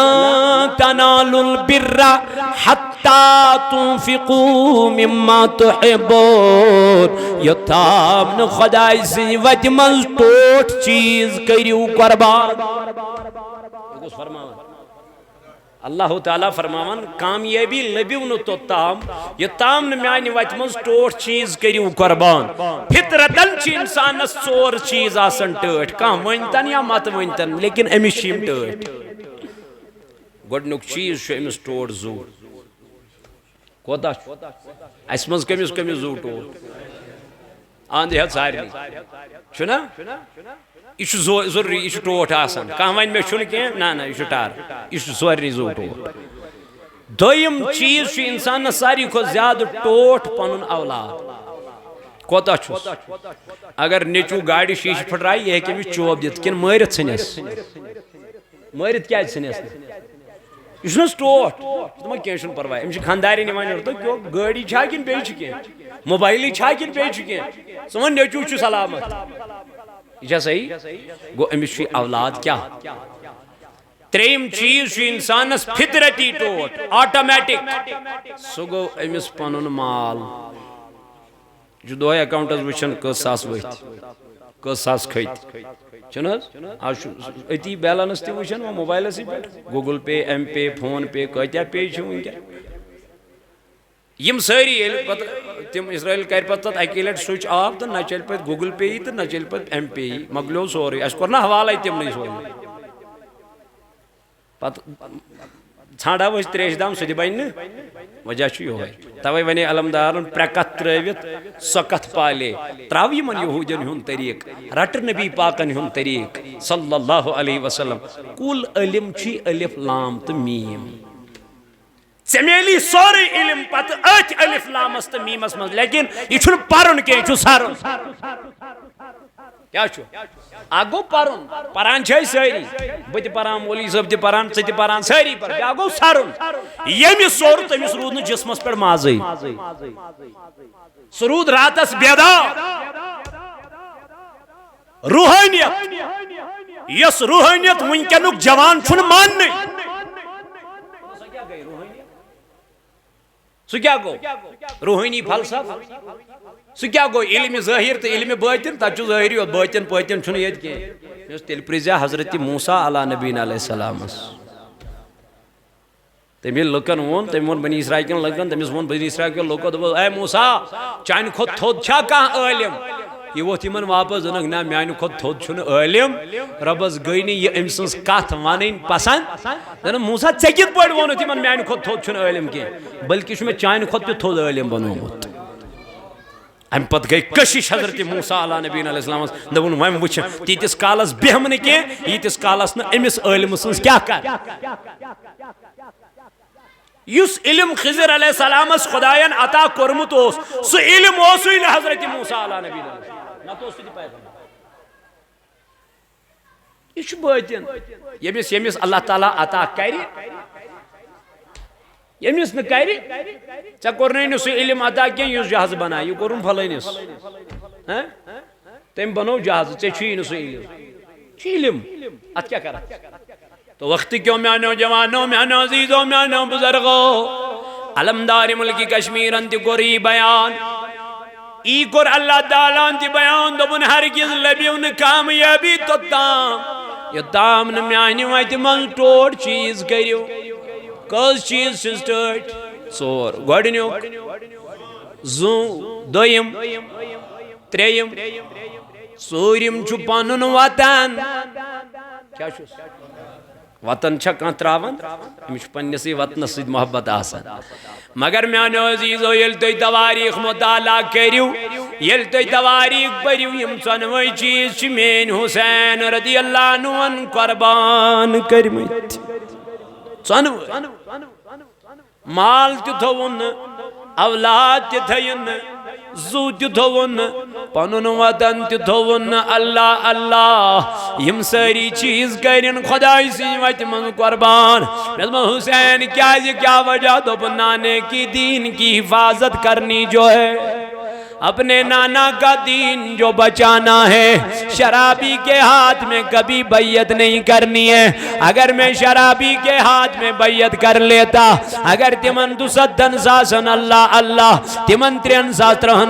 تنالوا البر حتی تنفقوا مما تحبون یتامن خدای سی وجمل ٹوٹ چیز کریو قربان اللہ تعالیٰ فرماون کامیابی لبیون تو تام یہ تام نمیانی وجمل ٹوٹ چیز کریو قربان فطرتن چی انسان سور چیز آسن ٹوٹ کام ونتن یا مات ونتن لیکن امیش شیم ٹوٹ گوڑنک چیز شو امس ٹوٹ زور کوتا اسمز کمیس کمیس زور ٹوٹ آندھی حد ساری چھنا یہ ضروری یہ ٹوٹ آسان کہاں وین میں چھن کیا نا نا یہ ٹار یہ ضروری زور ٹوٹ دویم چیز چھو انسان ساری کو زیادہ ٹوٹ پنن اولاد کوتا چھوس اگر نیچو گاڑی شیش پھٹرائی یہ کہ میں چوب دیت کن مارت سنیس مارت کیا سنیس یہ چھنس ٹوٹ تمہیں کینشن پروائی امچ خانداری نیوانی ہوتا کیوں گاڑی چھا کن بیچ کیا موبائلی چھا کن بیچ کیا سمن نیچو چھو سلامت یہ صحیح گو امس اولاد کیا تریم چیز انسانس فطرتی ٹوٹ آٹومیٹک سو گو امس پنن مال جو دو اکاؤنٹس وچن کس ساس ویت کس ساس کھیت چھنس اتی بیلنس تی وچن وہ موبائل سی پہ گوگل پے ایم پے فون پے کتیا پے چھو کیا یم ساری تم اسرائیل کر پتہ اکی لٹ سوئچ آف تو نہ چل پہ گوگل پے ہی تو نہ چل پہ ایم پے ہی مگلو سوری اس کرنا حوالہ تم نہیں سوری پتہ ژھانڈا وہ تریش دام سہ بن وجہ یہ ہوئے توے ونے علمدارن پرکت تروت سکت پالے تراو یمن یہودین ہن طریق رٹ نبی پاکن ہن طریق صلی اللہ علیہ وسلم کل علم چھ الف لام تو میم سمیلی سوری علم پتہ ات الف لامس تو میمس مز لیکن یہ چھن پرن کی یہ سرن کیا چھو آگو پرن پران چھے ساری بت پران مولی صاحب تہ پران ژٕ تہ پران ساری پر آگو سرن یمس سور تمس رود نہ جسمس پر مازے سرود راتس بیدار روحانیت یس روحانیت ونکینک جوان چھن ماننے سو کیا گو روحانی فلسفہ سو کیا گو علم ظاہر تو علم باطن تچو ظاہری اور باطن پاطن چھن یت کی تیل پریزیا حضرت موسیٰ علیہ نبینا علیہ السلام تمی لکن وون تمی وون بنی اسرائیل کن لکن تمیس وون بنی اسرائیل کن لکن دو اے موسیٰ چاین خود تھود چھا کہاں علم یہ وہ تیمن واپس دنک نا میانی خود تھود چھن علم ربس گئینی یہ امسنس کات وانین پسند دن موسیٰ چکت پڑ وونو تیمن میانی خود تھود چھن علم کی بلکہ شمی چاین خود پہ تھود علم بنو مت ام پت گئی کشش حضرت موسیٰ علیہ نبی علیہ السلام دبن وم وچھ تیتس کالس بہم نہ کی ییتس کالس نہ امس عالم سنز کیا کر یس علم خضر علیہ السلام خدایان عطا کورمت اوس سو علم اوسوی نہ حضرت موسیٰ علیہ نبی علیہ السلام نہ تو اس پیغمبر یہ چھ باطن یمس اللہ تعالیٰ عطا کری یمس نہ کری ژے کورنے نہ سو علم عطا کی یس جہاز بنا یہ کورن پھلٲنِس تم بنو جہاز ژے چھی نہ سو علم ات کیا کر تو وقت کیوں میانو جوانو میانو عزیزو میانو بزرگو علمدار ملکی کشمیر انتی کوری بیان ای کور اللہ تعالیٰ انتی بیان دبن ہرگز لبیون کامیابی تو تام یہ تام نمیانی وائت من ٹوٹ چیز کریو کس چیز سسٹرٹ سور گوڑنیوک زو دویم تریم سوریم چھپانن وطن کیا شوس وطن چھا کان تراون امش پنسی وطن سید محبت آسان مگر میانو عزیزو یل توی تواریخ مطالعہ کریو یل توی تواریخ پریو یم سنوی چیز چی مین حسین رضی اللہ عنہ قربان کرمت سنوی مال تی تھون اولاد تی تھین زو تی تھون پنن وطن تی تھون اللہ اللہ یم ساری چیز کرن خدای سی وقت من قربان نظم حسین کیا وجہ تو نانے کی دین کی حفاظت کرنی جو ہے اپنے نانا کا دین جو بچانا ہے شرابی کے ہاتھ میں کبھی بیعت نہیں کرنی ہے اگر میں شرابی کے ہاتھ میں بیعت کر لیتا اگر تمن دن ساسن اللہ اللہ تمن 3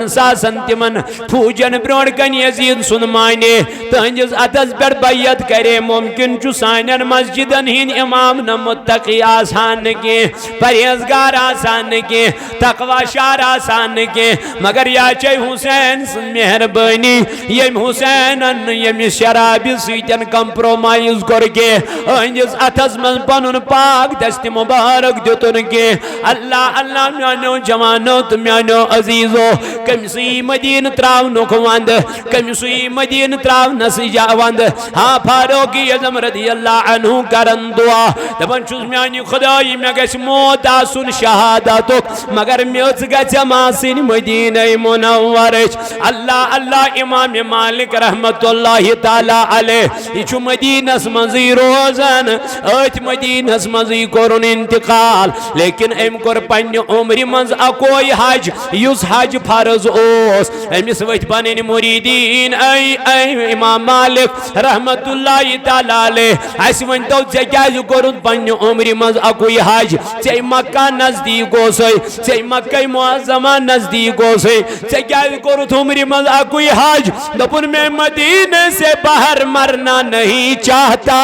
ساسن تمن پوجن برونڈ کن یزید سن مانے تہنجز اتس پر بیعت کرے ممکن چو سائنن مسجدن ہین امام نہ متقی آسان کے پرہیزگار آسان کے تقوی شار آسان کے مگر یا چاہے حسین سن مہربانی یم حسین یم شرابی سیتن کمپرومائز کر کے انجز اتھز من پنن پاک دست مبارک دیتن کے اللہ اللہ میانو جوانو تو میانو عزیزو کمسی مدین تراو نکواند کمسی مدین تراو نسجا واند ہاں فاروقی اعظم رضی اللہ عنہ کرن دعا دبن چوز میانی خدای میں گش موت آسن شہادتک مگر میوز گچ ماسن مدینہ منورش اللہ اللہ امام مالک رحمت اللہ تعالی علیہ یہ مدینہ منزی روزن ایت مدینہ منزی کرن انتقال لیکن ام کر پنہ عمر منز اکوئی حج یس حج فرض اوس امس وت پنن مریدین اے امام مالک رحمت اللہ تعالی علیہ اس ون تو کیاز کرن پنہ عمر منز اکوئی حج چے مکہ نزدیک گوسے چے مکہ معظمہ نزدیک گوسے چے کیاز کرن عمر منز اکوئی حج دپن میں مدینے سے باہر مرنا نہیں چاہتا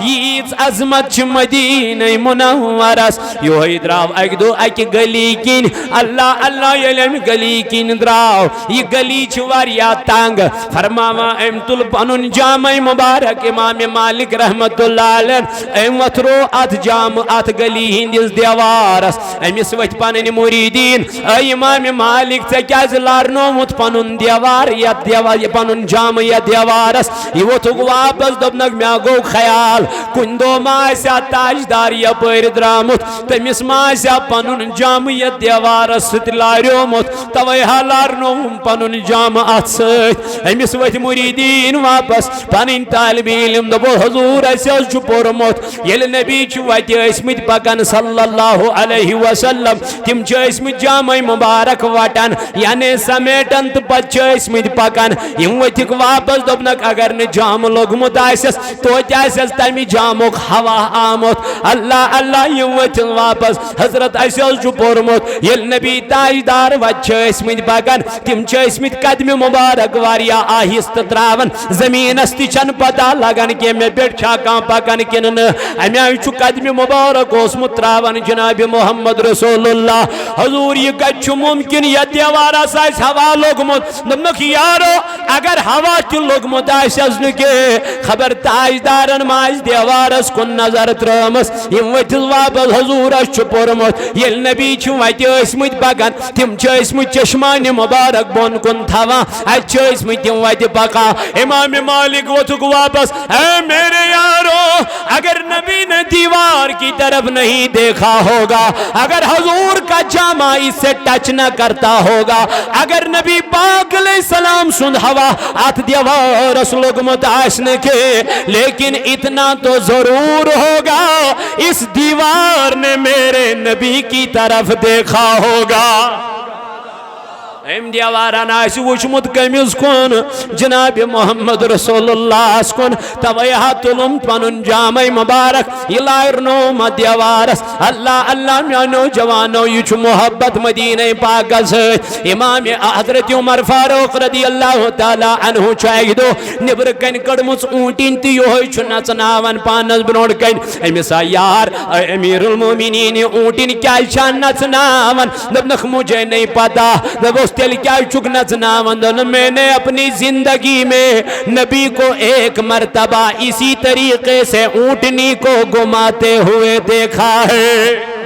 یہ عظمت چھ مدینہ منورس یو دراو اک دو اک گلی کن اللہ اللہ یلم گلی کن دراو یہ گلی چھ واریا تانگ فرماوا ام تل پنن جامع مبارک امام مالک رحمت اللہ علیہ ام وترو ات جام ات گلی ہندس دیوارس امس وت پنن مریدین اے امام مالک ژے کیاز لارنومت پنن دیوار یا دیوار پنن جامع یا دیوارس یہ وتھک واپس دپنک مے گو خیال کن دو ما آسیا تاجدار یپر درامت تمس ما آسیا پنن جامع یا دیوارس ست لاریومت توے لارنوم پنن جامع ات ست امس وت مریدین واپس پنن طالب علم دپو حضور اسہ چھ پورمت یل نبی چھ وت اسمت پکن صلی اللہ علیہ وسلم تم چھ اسمت جامع مبارک وٹن یعنی سمیٹن تو پچ اسمت پکن یم وتھک واپس دپنک اگر نہ جام لوگمت آسس تو آسس تمہ جامک ہوا آمت اللہ اللہ یم وتھن واپس حضرت اسہ چھ پورمت یل نبی تاجدار وچ اسمت پکن تم چھ اسمت قدم مبارک واریا آہست تراون زمینس تہ چھن پتہ لگن کہ مے پیٹھ چھا کان پکن کن نہ امہ چھ قدم مبارک اوسمت تراون جناب محمد رسول اللہ حضور یہ کچھ ممکن یہ دیوار حجرس آس ہوا لوگمت دمک یارو اگر ہوا تہ لوگمت آسس نکے خبر تاجدارن ماج دیوارس کن نظر ترمس یم ورتس واپس حضورس چھ پورمت یل نبی چھ وتہ ٲسمت پکان تم چھ ٲسمت چشمانہ مبارک بون کن تھوان ات چھ ٲسمت تم وتہ پکان امام مالک وتھک واپس اے میرے یارو اگر نبی نے دیوار کی طرف نہیں دیکھا ہوگا اگر حضور کا جامع اس سے ٹچ نہ کرتا ہوگا اگر نبی پاک علیہ السلام سن ہوا ات دیوار لوگمت آسن کے لیکن اتنا تو ضرور ہوگا اس دیوار نے میرے نبی کی طرف دیکھا ہوگا ام دیواران آس وچمت کمیز کن جناب محمد رسول اللہ کن توے تلم پن جامع مبارک یہ لائرنو دیوارس اللہ اللہ میانو جوانو یہ محبت مدینہ پاک سے امام حضرت عمر فاروق رضی اللہ تعالی عنہ چاہیے دو نبر کن کڑمس اونٹین تی یہ نچناون پانس برونڈ کن امس یار امیر المومنین اونٹین کیا شان نچناون دبنخ مجھے نہیں پتا دبوس تیل کیا چک نچناون دن میں نے اپنی زندگی میں نبی کو ایک مرتبہ اسی طریقے سے اونٹنی کو گھماتے ہوئے دیکھا ہے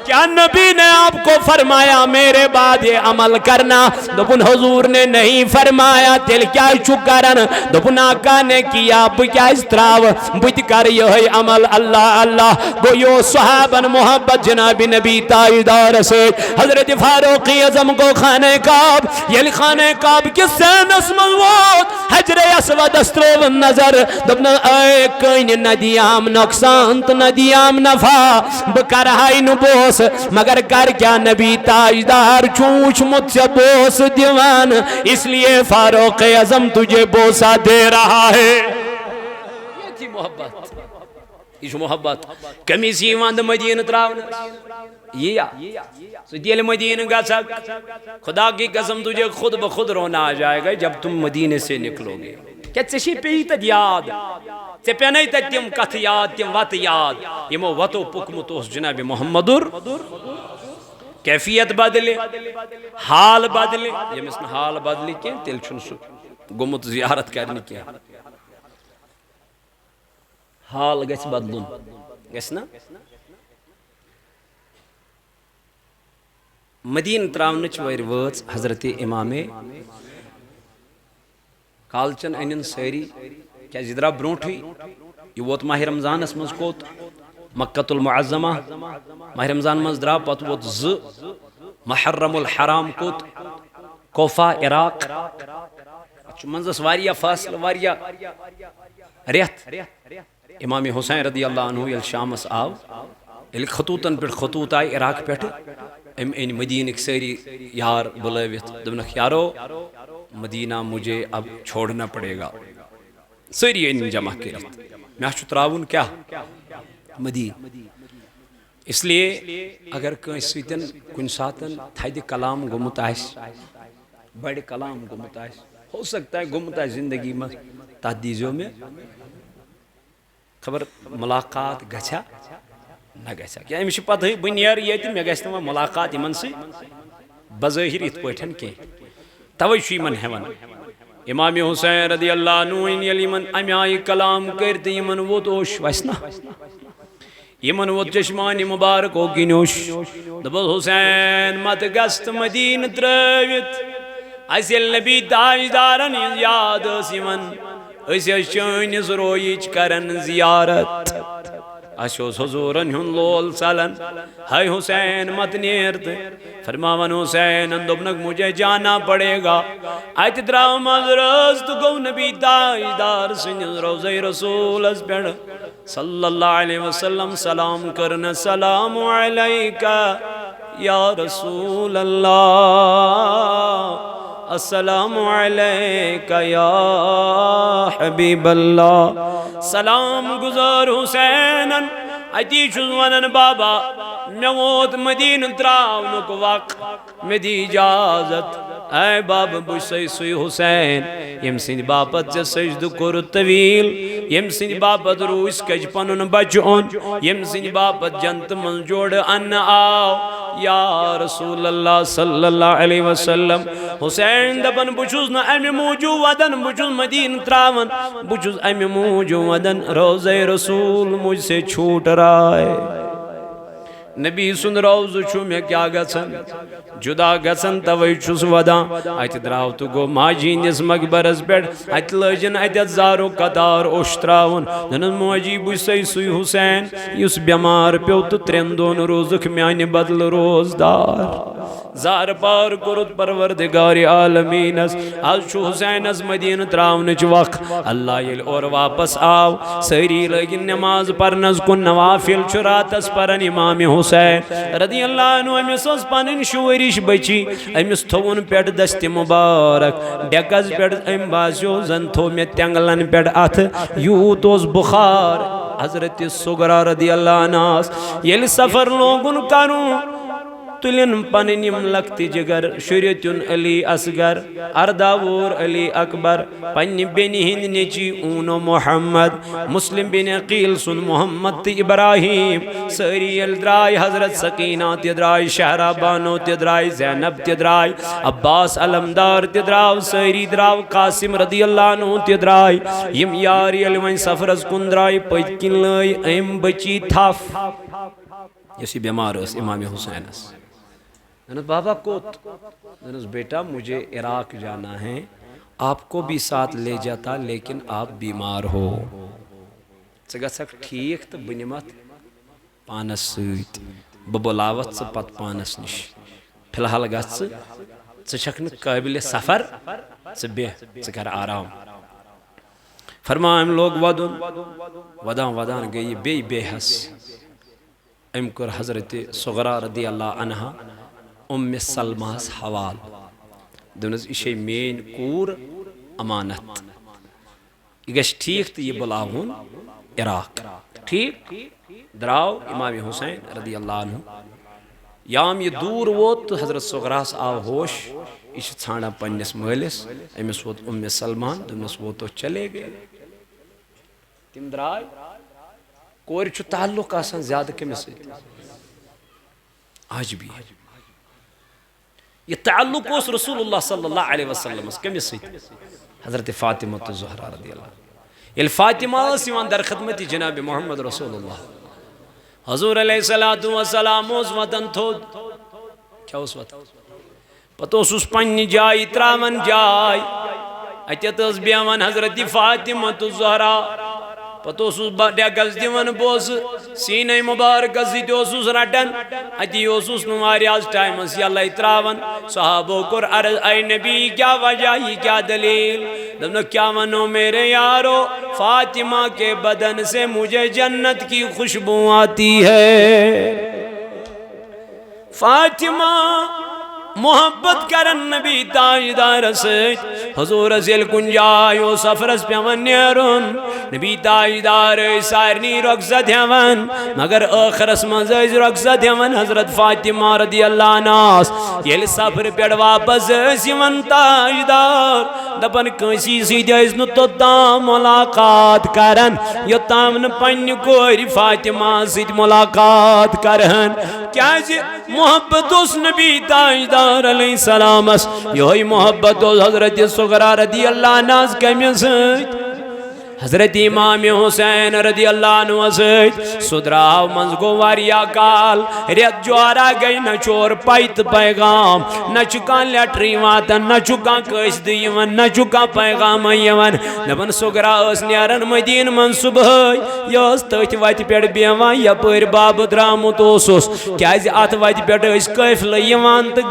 کیا نبی نے آپ کو فرمایا میرے بعد یہ عمل کرنا دپن حضور نے نہیں فرمایا تیل کیا چکرن دپن آقا نے کیا بکیا استراو بت کر یہ عمل اللہ اللہ گو یو صحابن محبت جناب نبی تاجدار سے حضرت فاروق اعظم کو خانہ کعب یل خانہ کعب کس سینس ملوت حجر اسود استرو نظر دپن اے کین ندیام نقصان تو ندیام نفع بکرہائی نبوس مگر کر کیا نبی تاجدار چونچ مجھ سے بوس دیوان اس لیے فاروق اعظم تجھے بوسا دے رہا ہے یہ تھی محبت یہ محبت کمی سی واند مدینہ تراؤنا یہ سدیل مدینہ گا سک خدا کی قسم تجھے خود بخود رونا آ جائے گا جب تم مدینہ سے نکلو گے کیا چشی پی تد یاد تے پینائی تا تیم کت یاد تیم وط یاد یمو وطو پکمت اس جناب محمدر کیفیت بدلے حال بدلے یہ مثل حال بدلے کیا تیل چھن سو گمت زیارت کرنی کیا حال گیس بدلون گیس نا مدین تراؤنچ ویر وز حضرت امام کالچن اینن سیری کیا جدرا برونٹھی یہ ووت ماہ رمضان اس مز کوت مکہ المعظمہ ماہ رمضان مز درا پت ووت محرم الحرام کوت کوفہ عراق منزس واریا فاصل واریا ریت امام حسین رضی اللہ عنہ یل شامس آو یل خطوطن پر خطوط آئی عراق پیٹھ این مدینہ سیری یار بلویت دبنک یارو مدینہ مجھے اب چھوڑنا پڑے گا سری این جمع کرت میں آشو تراؤن کیا مدینہ اس لیے اگر کوئی سویتن کن ساتن تھائی کلام گمت آئیس بڑے کلام گمت آئیس ہو سکتا ہے گمت آئیس زندگی میں تحدیزوں میں خبر ملاقات گچھا نہ گچھا کیا ہمیشہ پتہ ہے بنیار یہ تھی میں گھستا ہوں ملاقات امن سے بظاہر ات پوٹھن کی توجہ من ہیون امام حسین رضی اللہ عنہ یلی من امیائی کلام کرتے یمن وہ توش ویسنا یمن وہ چشمانی مبارک ہو گنوش دبل حسین مت گست مدین ترویت ایسیل نبی تاجدارن یاد سیمن ایسی شنیز رویچ کرن زیارت اشوز حضورن ہن لول سالن ہائی حسین مت نیرت فرماون حسین اندبنک مجھے جانا پڑے گا آیت دراؤ مدرست گو نبی تاجدار سنجز روزی رسول از پیڑ صلی اللہ علیہ وسلم سلام کرنا سلام علیکہ یا رسول اللہ السلام علیکہ یا حبیب اللہ سلام گزار حسینن اتی شزوانن بابا میوت مدین تراؤنک وقت میں دی اجازت اے باب بشی سوی حسین یم سند باپت سے سجد کر طویل یم سند باپت روس کج پنن بچون یم سند باپت جنت من جوڑ ان آو یا رسول اللہ صلی اللہ علیہ وسلم حسین دپن بچوز نا امی موجو ودن بچوز مدین تراون بچوز امی موجو ودن روزہ رسول مجھ سے چھوٹ رائے نبی سن روزہ چھو میں کیا گسن جدا گسن توئی چھس ودان ات دراو تو گو ماجی نس مقبرس پیٹ ات لجن ات زارو قطار اوشتراون دنن موجی بوسی سوی حسین یس بیمار پیو تو ترین دون روزک میانی بدل روزدار زار پار کرد پروردگار عالمینس آج چھو حسین از مدین تراونچ وقت اللہ یل اور واپس آو سری لگن نماز پرنز کن نوافل چراتس پرن امام حسین رضی اللہ عنہ امیس اس پانن شورش بچی امیس تھون پیٹ دست مبارک ڈیکز پیٹ ام بازیو زن تھو میں تنگلن پیٹ اتھ یوت اس بخار حضرت سغرا رضی اللہ عنہ یل سفر لوگن کروں تلین پننیم لکتی جگر شریعتن علی اصغر ارداور علی اکبر پنی بینی ہند نیچی اونو محمد مسلم بن عقیل سن محمد تی ابراہیم سری الدرائی حضرت سکینہ تی درائی شہرہ بانو تی درائی زینب تی درائی عباس علمدار تی دراو سری دراو قاسم رضی اللہ عنہ تی درائی یم یاری علوین سفرز کن درائی پجکن لائی ایم بچی تھاف یسی بیمار اس امام حسین اس دنس بابا کوت دنس بیٹا مجھے عراق جانا ہے آپ کو بھی ساتھ لے جاتا لیکن آپ بیمار ہو گھک ٹھیک تو بنمت پانس ست بلاوت ثہ پت پانس نش فی الحال گھک قابل سفر ثہ کر آرام فرما ام لوگ ودان ودان گئی بے حس ام کر حضرت سغرا رضی اللہ عنہ ام سلماس حوال دونس یہ مین کور امانت یہ گھس ٹھیک تو یہ بلاون عراق ٹھیک دراو امام حسین رضی اللہ عنہ یام یہ دور ووت تو حضرت سغراس آو ہوش یہ ژھانڈان پنس مالس امس ووت ام سلمان دونس ووتو چلے گئے تم درائے کور تعلق آسان زیادہ کمس آج بھی یہ تعلق اس رسول اللہ صلی اللہ علیہ وسلم کمس حضرت فاطمہ الزہرا رضی اللہ یل فاطمہ سیوان در خدمتی جناب محمد رسول اللہ حضور علیہ السلام اس وطن تھو کیا اس وطن پتہ اس پنی جائی تراون جائی اتیت اس بیوان حضرت فاطمہ الزہرا پتہ اس ڈیکس دیون بوس سینہ مبارک زید اس رٹن اتی اس نماریاز ٹائم اس اللہ تراون صحابو کر عرض اے نبی کیا وجہ ہی کیا دلیل دبنا کیا منو میرے یارو فاطمہ کے بدن سے مجھے جنت کی خوشبو آتی ہے فاطمہ محبت کرن نبی تاجدار سیت حضور ازیل کنجایو سفرس پیون نیرون نبی تاجدار سارنی رخصت ہون مگر آخرس مزیز رخصت ہون حضرت فاطمہ رضی اللہ عنہ یل سفر پیڑ واپس سیون تاجدار دپن کنسی سیدیز نتوتا ملاقات کرن یتامن پنی کوری فاطمہ سید ملاقات کرن کیا جی محبت اس نبی تاجدار علیہ السلام یہ محبت حضرت سغرا رضی اللہ عنہ کمس حضرت امام حسین رضی اللہ عنہ سدراو منز گو واریا کال ریت جوارا گئی نہ چور پائت پیغام نہ چکا لیٹری واتن نہ چکا کشد یون نہ چکا پیغام یون دپن سغرا اس نیرن مدین من صبح یس تت وت پیٹ بیوان یپر باب درامت اوسس کیاز ات وت پیٹ اس قافلہ یوان تو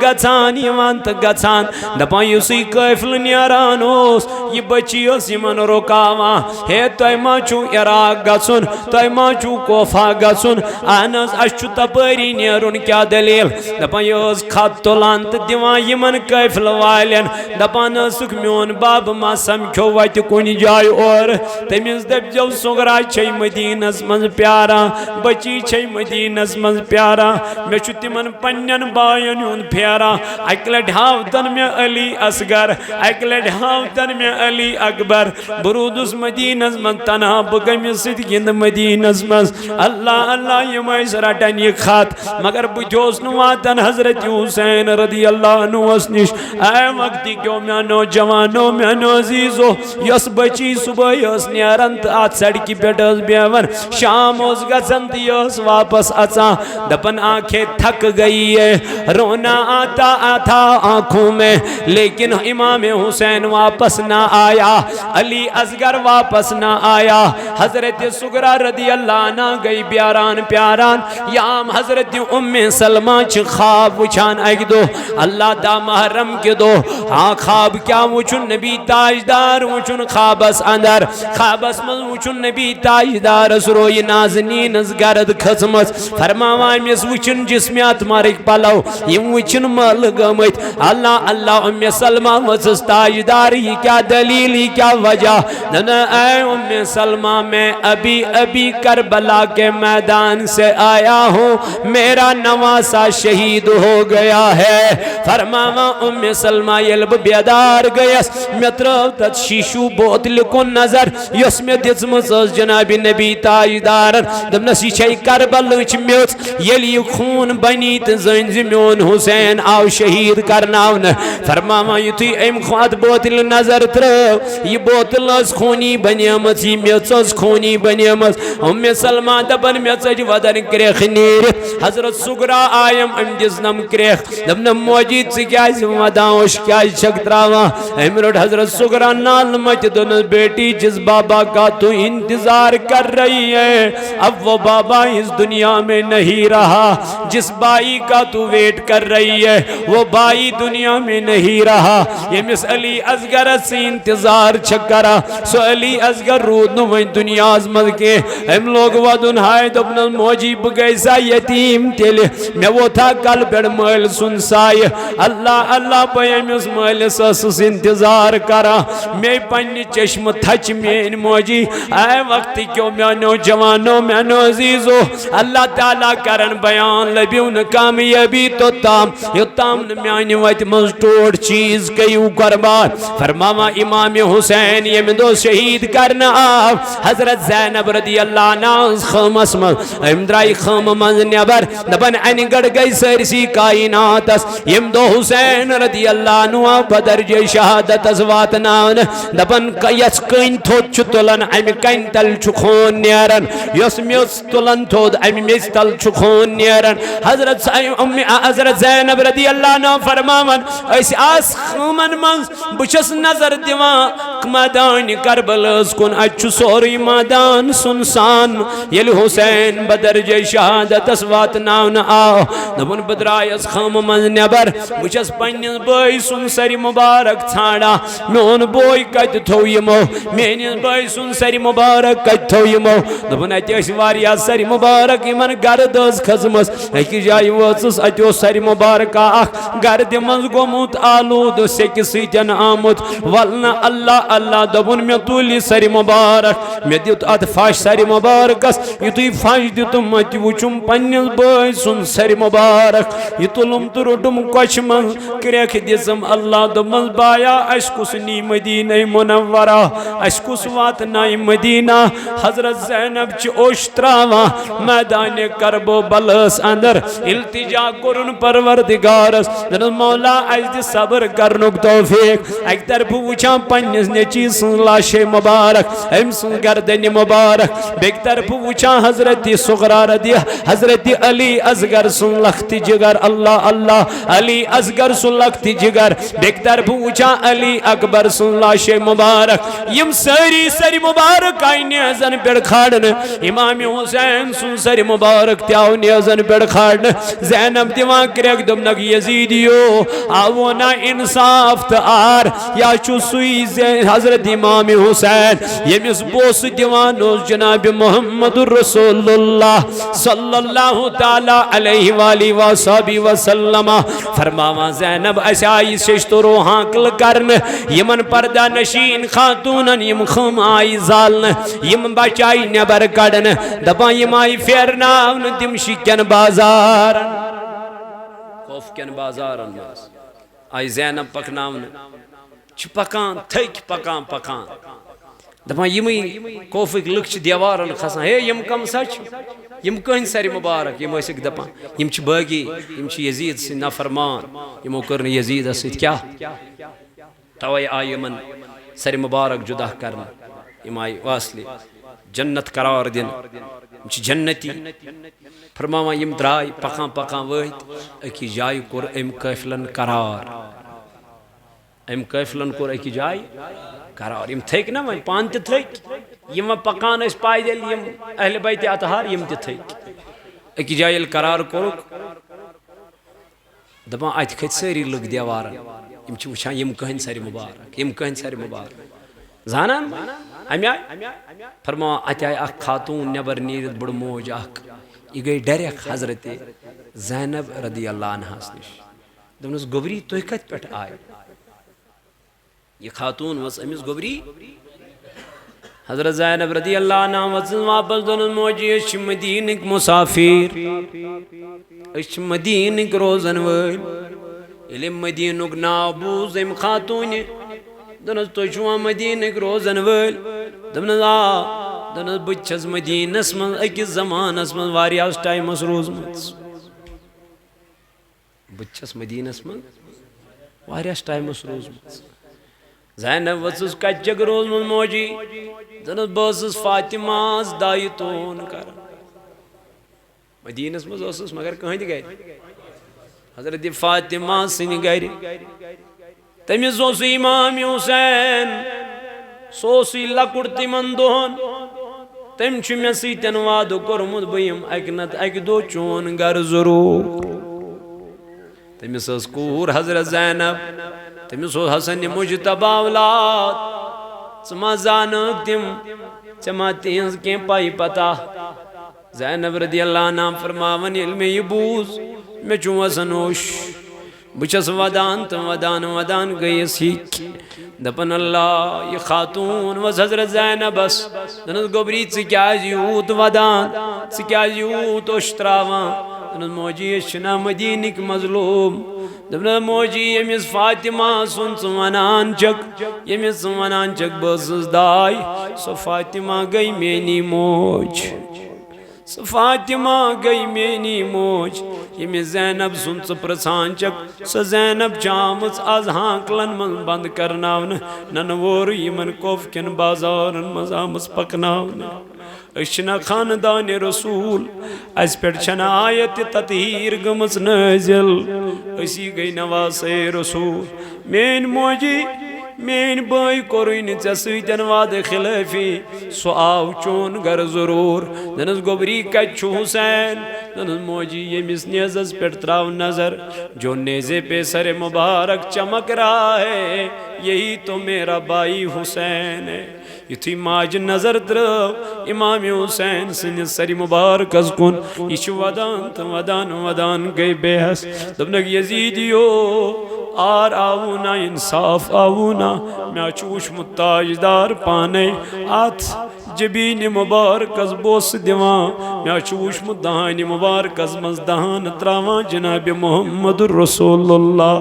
گژھان دپان یسی قافلہ نیران اوس یہ بچی اس یمن رکاوان ہے تۄہہِ ما چھُو عراق گژھُن تۄہہِ ما چھُو کوفہ گژھُن اہن حظ اَسہِ چھُ تپٲری نیرُن کیٛاہ دٔلیٖل دپان یہِ ٲس خط تُلان تہٕ دِوان یِمن قٲفلہٕ والٮ۪ن دپان ٲسٕکھ میون بب ما سمکھیو وتہِ کُنہِ جایہِ اورٕ تٔمِس دٔپۍزیو سغرا چھے مدیٖنس منٛز پیاران بچی چھے مدیٖنس منٛز پیاران مےٚ چھُ تِمن پننٮ۪ن باین ہُنٛد پھیران اکہِ لٹہِ ہاوتن مےٚ علی اصغر اکہِ لٹہِ ہاوتن مےٚ علی اکبر بہٕ روٗدُس مدیٖنہ مدینہ من تنہا بگمس ست گند مدینہ من اللہ اللہ یم رٹن یہ خط مگر بجوس نواتن حضرت حسین رضی اللہ عنہ اس نش اے وقتی کیوں میں نوجوانوں میں عزیزو یس بچی صبح یس نیرن آت سڑکی پیٹ اس بیون شام اس گزن یس واپس اچا دپن آنکھیں تھک گئی ہے رونا آتا تھا آنکھوں میں لیکن امام حسین واپس نہ آیا علی اصغر واپس نہ آیا حضرت سغرا رضی اللہ عنہ گئی پیاران پیاران یام حضرت ام سلمہ چھ خواب وچھان ایک دو اللہ دا محرم کے دو ہاں خواب کیا وچھن نبی تاجدار وچھن خوابس اندر خوابس من وچھن نبی تاجدار سروی نازنین از گرد خسمس فرماوائے میں وچھن جسمیات مارک پلو یم وچھن مل گمت اللہ اللہ ام سلمہ وچھس تاجدار یہ کیا دلیل یہ کیا وجہ نہ اے ام سلمہ میں ابھی ابھی کربلا کے میدان سے آیا ہوں میرا نواسا شہید ہو گیا ہے فرماوا ام سلمہ یلب بیدار گیس مطرف تت شیشو بوتل کو نظر یس میں دزمز جناب نبی تاجدار دمنسی چھئی کربل چمیت یلی خون بنیت زنز میون حسین آو شہید کرناون فرماوا یتی ایم خواد بوتل نظر ترو یہ بوتل از خونی بنیامت یہ میچز خونی بنیامت ام سلمہ دبن میچج ودن کریخ نیرت حضرت سغرا آیم ام جزنم کریخ دبنم موجید سے کیا وداؤش کیا شکتراوا امرد حضرت سغرا نال مچ دن بیٹی جس بابا کا تو انتظار کر رہی ہے اب وہ بابا اس دنیا میں نہیں رہا جس بائی کا تو ویٹ کر رہی ہے وہ بائی دنیا میں نہیں رہا یہ مس علی اصغر سے انتظار چھکرا سو علی اصغر رود نو دنیا ازمد کے ہم لوگ ودن ہائے دبن موجی بگیسا یتیم تیلے میں وہ تھا کل بیڑ محل سنسائے اللہ اللہ پہم اس محل سس انتظار کرا میں پنی چشم تھچ میں موجی اے وقت کیوں میں نوجوانوں میں عزیزو اللہ تعالیٰ کرن بیان لبیون کامیابی تو تام یہ تام نمیانی وقت مزٹوڑ چیز کئیو قربان فرماما امام حسین یہ میں دو شہید کرنا حضرت زینب رضی اللہ عنہ خم اسم امدرائی خم منز نبر دبن این گڑ گئی سرسی کائنات یم دو حسین رضی اللہ عنہ بدر جی شہادت ازوات نان دبن یس کین تھوت چھتولن امی کین تل چھخون نیرن یس میس تولن تھود امی میس تل چھخون نیرن حضرت زینب رضی اللہ عنہ فرماون ایسی آس خمن منز بچس نظر دیوان میدان کربلز کن اچھو سوری میدان سنسان یل حسین بدر جی شہادت اسوات ناون آو دبن بدرائی اس خام منز نبر بچس پنیز بائی سن سری مبارک چھاڑا میون بوئی کت تھو یمو مینیز بائی سن سری مبارک کت تھو یمو دبن ایتیس واریا سری مبارک یمن گردز خزمس ایکی جائی وزس ایتیو سری مبارک آخ گرد منز گموت آلود سیکی سیتن آمد والنا اللہ اللہ دبن میں تولی سری مبارک میں دیت ادفاش سری مبارکس یہ توی فاش دیتم اتی وچم پنیز بائی سن سری مبارک یہ تولم تروٹم کچھ من کریک دیزم اللہ دمز بایا اشکس نی مدینہ منورہ اشکس وات نائی مدینہ حضرت زینب چی اوشتراوا میدان کربو بلس اندر التجا کرن پروردگارس دن مولا اجد صبر کرنک توفیق ایک طرف وچا پنیز نیچی سن لاش مبارک ام سن گردن مبارک بیک طرف وچا حضرت سغرا رضی حضرت علی اصغر سن لخت جگر اللہ اللہ علی اصغر سن لخت جگر بیک طرف وچا علی اکبر سن لاش مبارک یم سری مبارک آئی نیزن پیڑ کھاڑن امام حسین سن سری مبارک تیاو نیزن پیڑ کھاڑن زینب دیوان کریک دمنک یزیدیو آونا انصاف تار یا چو سوئی حضرت امام حسین یہ مس بوس دیوان جناب محمد رسول اللہ صلی اللہ تعالی علیہ وآلہ وآلہ وسلم فرماوا زینب اشائی ششتو روحاں کل کرن یمن پردہ نشین خاتونن یم خم آئی زالن یم بچائی نبر کڑن دبا یم آئی فیرناون دم شکن بازارن خوف کن بازارن آئی زینب پکناون چھ پکان تھک پکان دپان یمے کوفک لُکھ چھ دیوارن کھسان ہے یم کم سچ یم کہن سر مبارک یم ٲسِکھ دپان یم چھ باغی یم چھ یزید سٕنٛدۍ نافرمان یمو کٔر نہٕ یزیدس سۭتۍ کیاہ توے آیہِ یمن سر مبارک جدا کرنہٕ یم آیہِ واصلہِ جنت قرار دِنہٕ یم چھ جنتی فرماوان یم درٛاے پکان پکان وٲتۍ أکِس جایہِ کوٚر أمۍ قٲفلن قرار أمۍ قٲفلن کوٚر أکِس جایہِ قرار یم تھٔکۍ نا وۄنۍ پانہٕ تہِ تھٔکۍ یم پکان ٲسۍ پایدٔلۍ یم اہلِ بیتِ اطہار یم تہِ تھٔکۍ أکِس جایہِ ییٚلہِ قرار کوٚرُکھ دپان اتہِ کھٔتۍ سٲری لُکھ دیوارن یم چھ وٕچھان یم کٕہٕنۍ سرِ مبارک یم کٕہٕنۍ سرِ مبارک زانان امہِ آیہِ فرماوان اتہِ آیہِ اکھ خاتوٗن نٮ۪بر نیٖرِتھ بٕڑٕ موج اکھ یہ گئی ڈائریکٹ حضرت زینب رضی اللہ عنہ نش دپنس گوبری تُہۍ کتہِ پٮ۪ٹھ آیہِ یہ خاتون ؤژھ أمِس گوبری حضرت زینب رضی اللہ عنہ ؤژھٕس واپس دوٚپنس موجی أسۍ چھِ مدیٖنٕکۍ مُسافِر أسۍ چھِ مدیٖنٕکۍ روزن وٲلۍ ییٚلہِ أمۍ مدیٖنُک ناو بوٗز أمۍ خاتوٗنہِ دوٚپنس تُہۍ چھِوا مدیٖنٕکۍ روزن وٲلۍ دوٚپنس آ دوٚپنس بہٕ تہِ چھَس مدیٖنس منٛز أکِس زمانس منٛز واریاہس ٹایمس روٗزمٕژ بہٕ تہِ چھَس مدیٖنس منٛز واریاہس ٹایمس روٗزمٕژ زینب ؤژھٕس کتہِ چھکھ روٗزمٕژ موجی دوٚپنس بہٕ ٲسٕس فاطمہس دایہِ تون کران مدیٖنس منٛز ٲسٕس مگر کٕہٕنٛدِ گرِ حضرت فاطمہ سٕنٛدِ گرِ تٔمِس اوس امام حُسین سُہ اوسُے لۄکُٹ تِمن دۄہن تٔمۍ چھُ مےٚ سۭتۍ وعدٕ کوٚرمُت بہٕ یِمہٕ اکہِ نتہٕ اکہِ دۄہ چون گرٕ ضروٗر تٔمِس ٲس کوٗر حضرت زینب تٔمِس اوس حسن مجتبیٰ اولاد ژٕ ما زانکھ تِم ژےٚ ما تِہنٛز کینٛہہ پاے پتہ زینب رضی اللہ عنہ فرماوان ییٚلہِ مےٚ یہِ بوٗز مےٚ چھُ وسان ہوش بہٕ چھس ودان تہٕ ودان ودان گٔیس ہِکۍ دپان اللہ یہِ خاتوٗن ؤژھ حضرت زینبس دوٚپنس گوبری ژٕ کیازِ یوٗت ودان ژٕ کیازِ یوٗت اوٚش تراوان دوٚپنس موجی أسۍ چھِنا مدیٖنٕکۍ مظلوٗم دوٚپنس موجی ییٚمِس فاطمہ سُنٛد ژٕ ونان چھکھ ییٚمِس ژٕ ونان چھکھ بہٕ ٲسٕس داے سۄ فاطمہ گٔے میٛٲنی موج سۄ فاطمہ گٔے میٛٲنی موج ییٚمِس زینب سُنٛد ژٕ پرژھان چھکھ سۄ زینب چھِ آمٕژ آز ہانکلن منٛز بنٛد کرناونہٕ ننہٕ وورٕ یِمن کوف کٮ۪ن بازارن منٛز آمٕژ پکناونہٕ أسۍ چھِنا خاندانِ رسوٗل اَسہِ پٮ۪ٹھ چھَنہٕ آیتِ تطہیٖر گٔمٕژ نٲزِل أسی گٔے نواسے رسوٗل میٛٲنۍ موجی میٛٲنۍ بٲے کوٚرُے نہٕ ژےٚ سۭتۍ وعدٕ خِلٲفی سُہ آو چون گرٕ ضروٗر دوٚپنس گوبری کتہِ چھُ حُسین دوٚپنس موجی ییٚمِس نیزس پٮ۪ٹھ تراو نظر جو نیزے پہ سر مبارک چمک رہا ہے یہی تو میرا بھائی حسین ہے یُتھُے ماجہِ نظر ترٲو امام حُسین سٕنٛدِس سرِ مُبارکس کُن یہِ چھُ ودان تہٕ ودان ودان گٔے بے حس دوٚپنکھ یزیٖدیو آر آوُ نا انصاف آوُ نا مےٚ چھُ وٕچھمُت تاجدار پانے اتھ جبیٖنہِ مُبارکس بوسہٕ دِوان مےٚ چھُ وٕچھمُت دہانہِ مُبارکس منٛز دہانہٕ تراوان جنابِ محمد رسول اللہ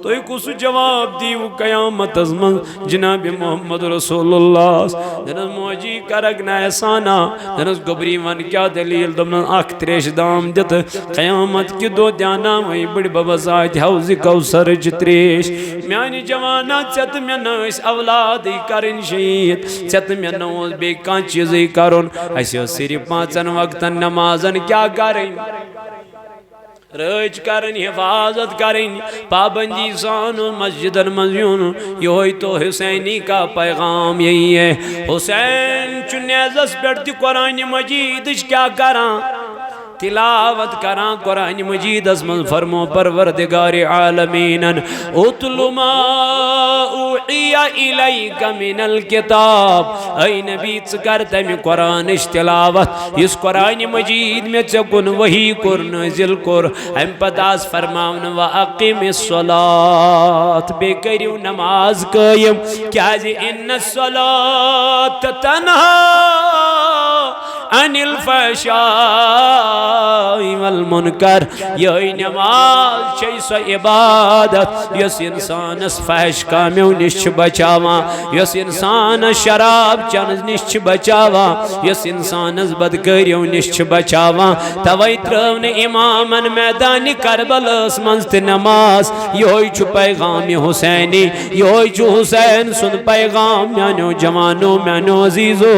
تُہۍ کُس جواب دِیِو قیامتس منٛز جنابِ محمد رسول اللہ دوٚپنس موجی کرکھ نا احسانا دوٚپنس گوبری ون کیٛاہ دٔلیٖل دوٚپنس اکھ تریشہِ دام دِتہٕ قیامت کہِ دۄہ دیٛاناوَے بٕڈِ ببس اتہِ حوضِ کوثرٕچ تریش میانہِ جوانا ژےٚ تہٕ مےٚ نہٕ ٲسۍ اولادٕے کرٕنۍ شہیٖد ژےٚ تہٕ مےٚ نہٕ اوس بیٚیہِ کانٛہہ چیٖزٕے کرُن اَسہِ ٲس صرف 5 وقتن نمازن کیٛاہ کرٕنۍ رٲچھ کرٕنۍ حفاظت کرٕنۍ پابندی سان مسجدن منٛز یُن یہوے تو حسینی کا پیغام یہی ہے حسین چھُ نیزس پٮ۪ٹھ تہِ قرآنِ مجیدٕچ کیٛاہ کران تلاوت کران قرآن مجیدس من فرمو پروردگار عالمینن اتل ما اوحی الیک من الکتاب اے نبی ژٕ کر تمہِ قرآنٕچ تلاوت یُس قرآن مجید مےٚ ژےٚ کُن وحی کوٚر نٲزِل کوٚر امہِ پتہٕ آس فرماونہٕ واقم الصلاۃ بیٚیہِ کٔرِو نماز قٲیِم کیازِ ان الصلاۃ تنہا عن الفحشاء والمنکر. یہ نماز چھ سو عبادت یس انسانس فحش کامیو نش بچاوان، یس انسان شراب چنس نش بچاوان، یس انسانس بدکاریو نش بچاوان. توے ترون امامن میدان کربلاس منز تہ نماز. یہ پیغام حسینی، یہ حسین سن پیغام. میانو جوانو میانو عزیزو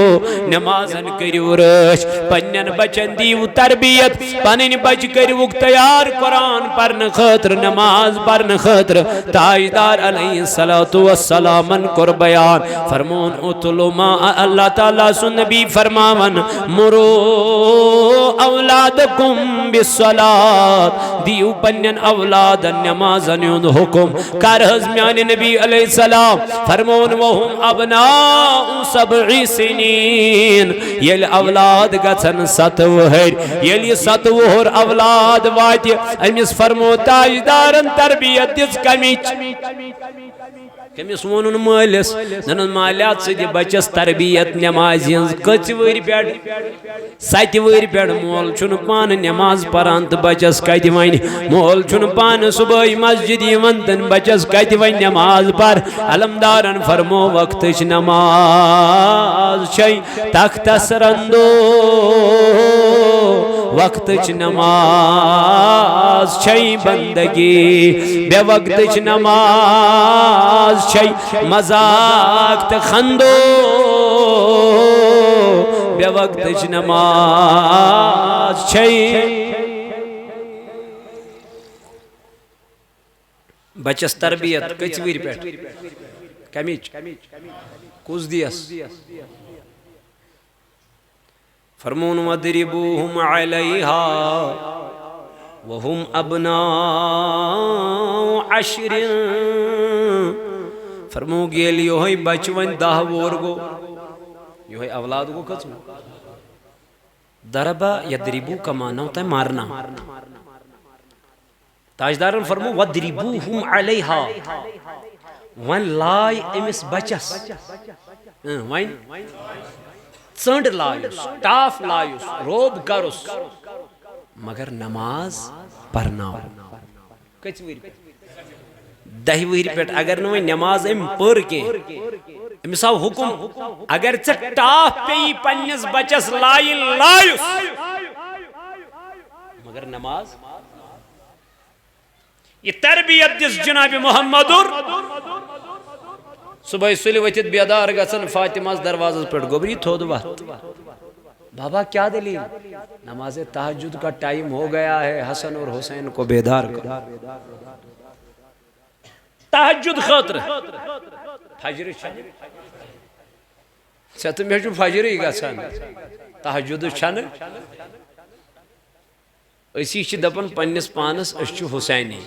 نمازن کریو رش، پنن بچن دیو تربیت، پنن بچ کریو تیار قرآن پرن خاطر، نماز پرن خاطر. تاجدار علیہ السلام کر بیان فرمون اتلو ما اللہ تعالی سن نبی فرماون مرو اولادکم بالصلاة، دیو پنن اولاد نمازن یون حکم کر. حض میان نبی علیہ السلام فرمون وهم ابناء 7 سنین. یل اولاد گھن 7 وہر، یل 7 وہر اولاد وات امس فرمو تاجدارن تربیت دس کمچ. کمس ون مالس دن مالیات سی بچس تربیت نماز ہز کچ ور پہ 7 ور پہ. مول چھ پان نماز پران تو بچس کت ون، مول چھ پان صبح مسجد یوان تن بچس کت ون نماز پر. علمدارن فرمو وقت نماز چھ تختس رندو، وقت نماز چھ بندگی، بے وقت نماز چھ مذاق تو خندو، بے وقت نماز چھ. بچس تربیت کچ ور پہ کمچ کس دیس. فرمون وَضْرِبُوهُمْ عَلَيْهَا وَهُمْ أَبْنَاءُ 10. فرمو گیل یہ بچون 10 وور گو، یہ اولاد گو کچھ ضربہ یضربو کا معنی ہوتا ہے مارنا. تاجدارن فرمو وَضْرِبُوهُمْ عَلَيْهَا، ون لائے امس بچس، ون ژنڈ لایوس، ٹاف لایوس، روب کرس، مگر نماز پرناو. کچ ور 10 ور پہ اگر نو نماز ام پر کی امس آو حکم اگر ژے ٹاف پی پنس بچس لائن لایوس مگر نماز. یہ تربیت دس جناب محمد صبح سلی وتھت بیدار گھن فاطمہ دروازہ پہ گوبری تھود وقت. بابا کیا دلیل؟ نماز تہجد کا ٹائم ہو گیا ہے، حسن اور حسین کو بیدار کرو. تہجد خاطر فجر چھت میں فجر ہی گھن تہجد چھن. اسی دپن پنس پانس اس حسینی.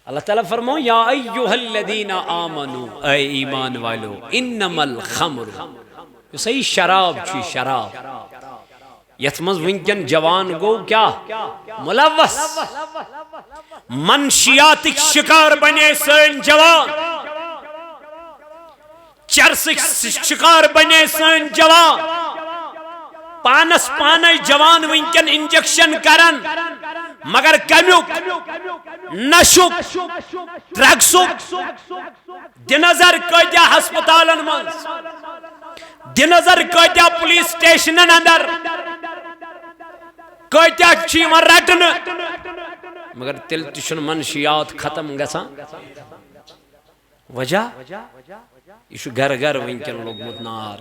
اللہ تعالیٰ فرمو یا ایوہ الذین آمنو، اے ایمان والو، انما الخمر، یہ صحیح شراب چی شراب. یتمز ونکن جوان گو کیا ملوث منشیات شکار بنے سن جوان، چرسک شکار بنے سن جوان، پانس پانے جوان ونکن انجیکشن کرن، مگر کمیوک نشک ڈرگسک دنظر کتیا ہسپتالن من، دنظر کتیا پولیس سٹیشنن اندر، کتیا چیمن رٹن، مگر تل تشن منشیات ختم گسان. وجہ یہ گھر گھر ونکن لوگمت نار.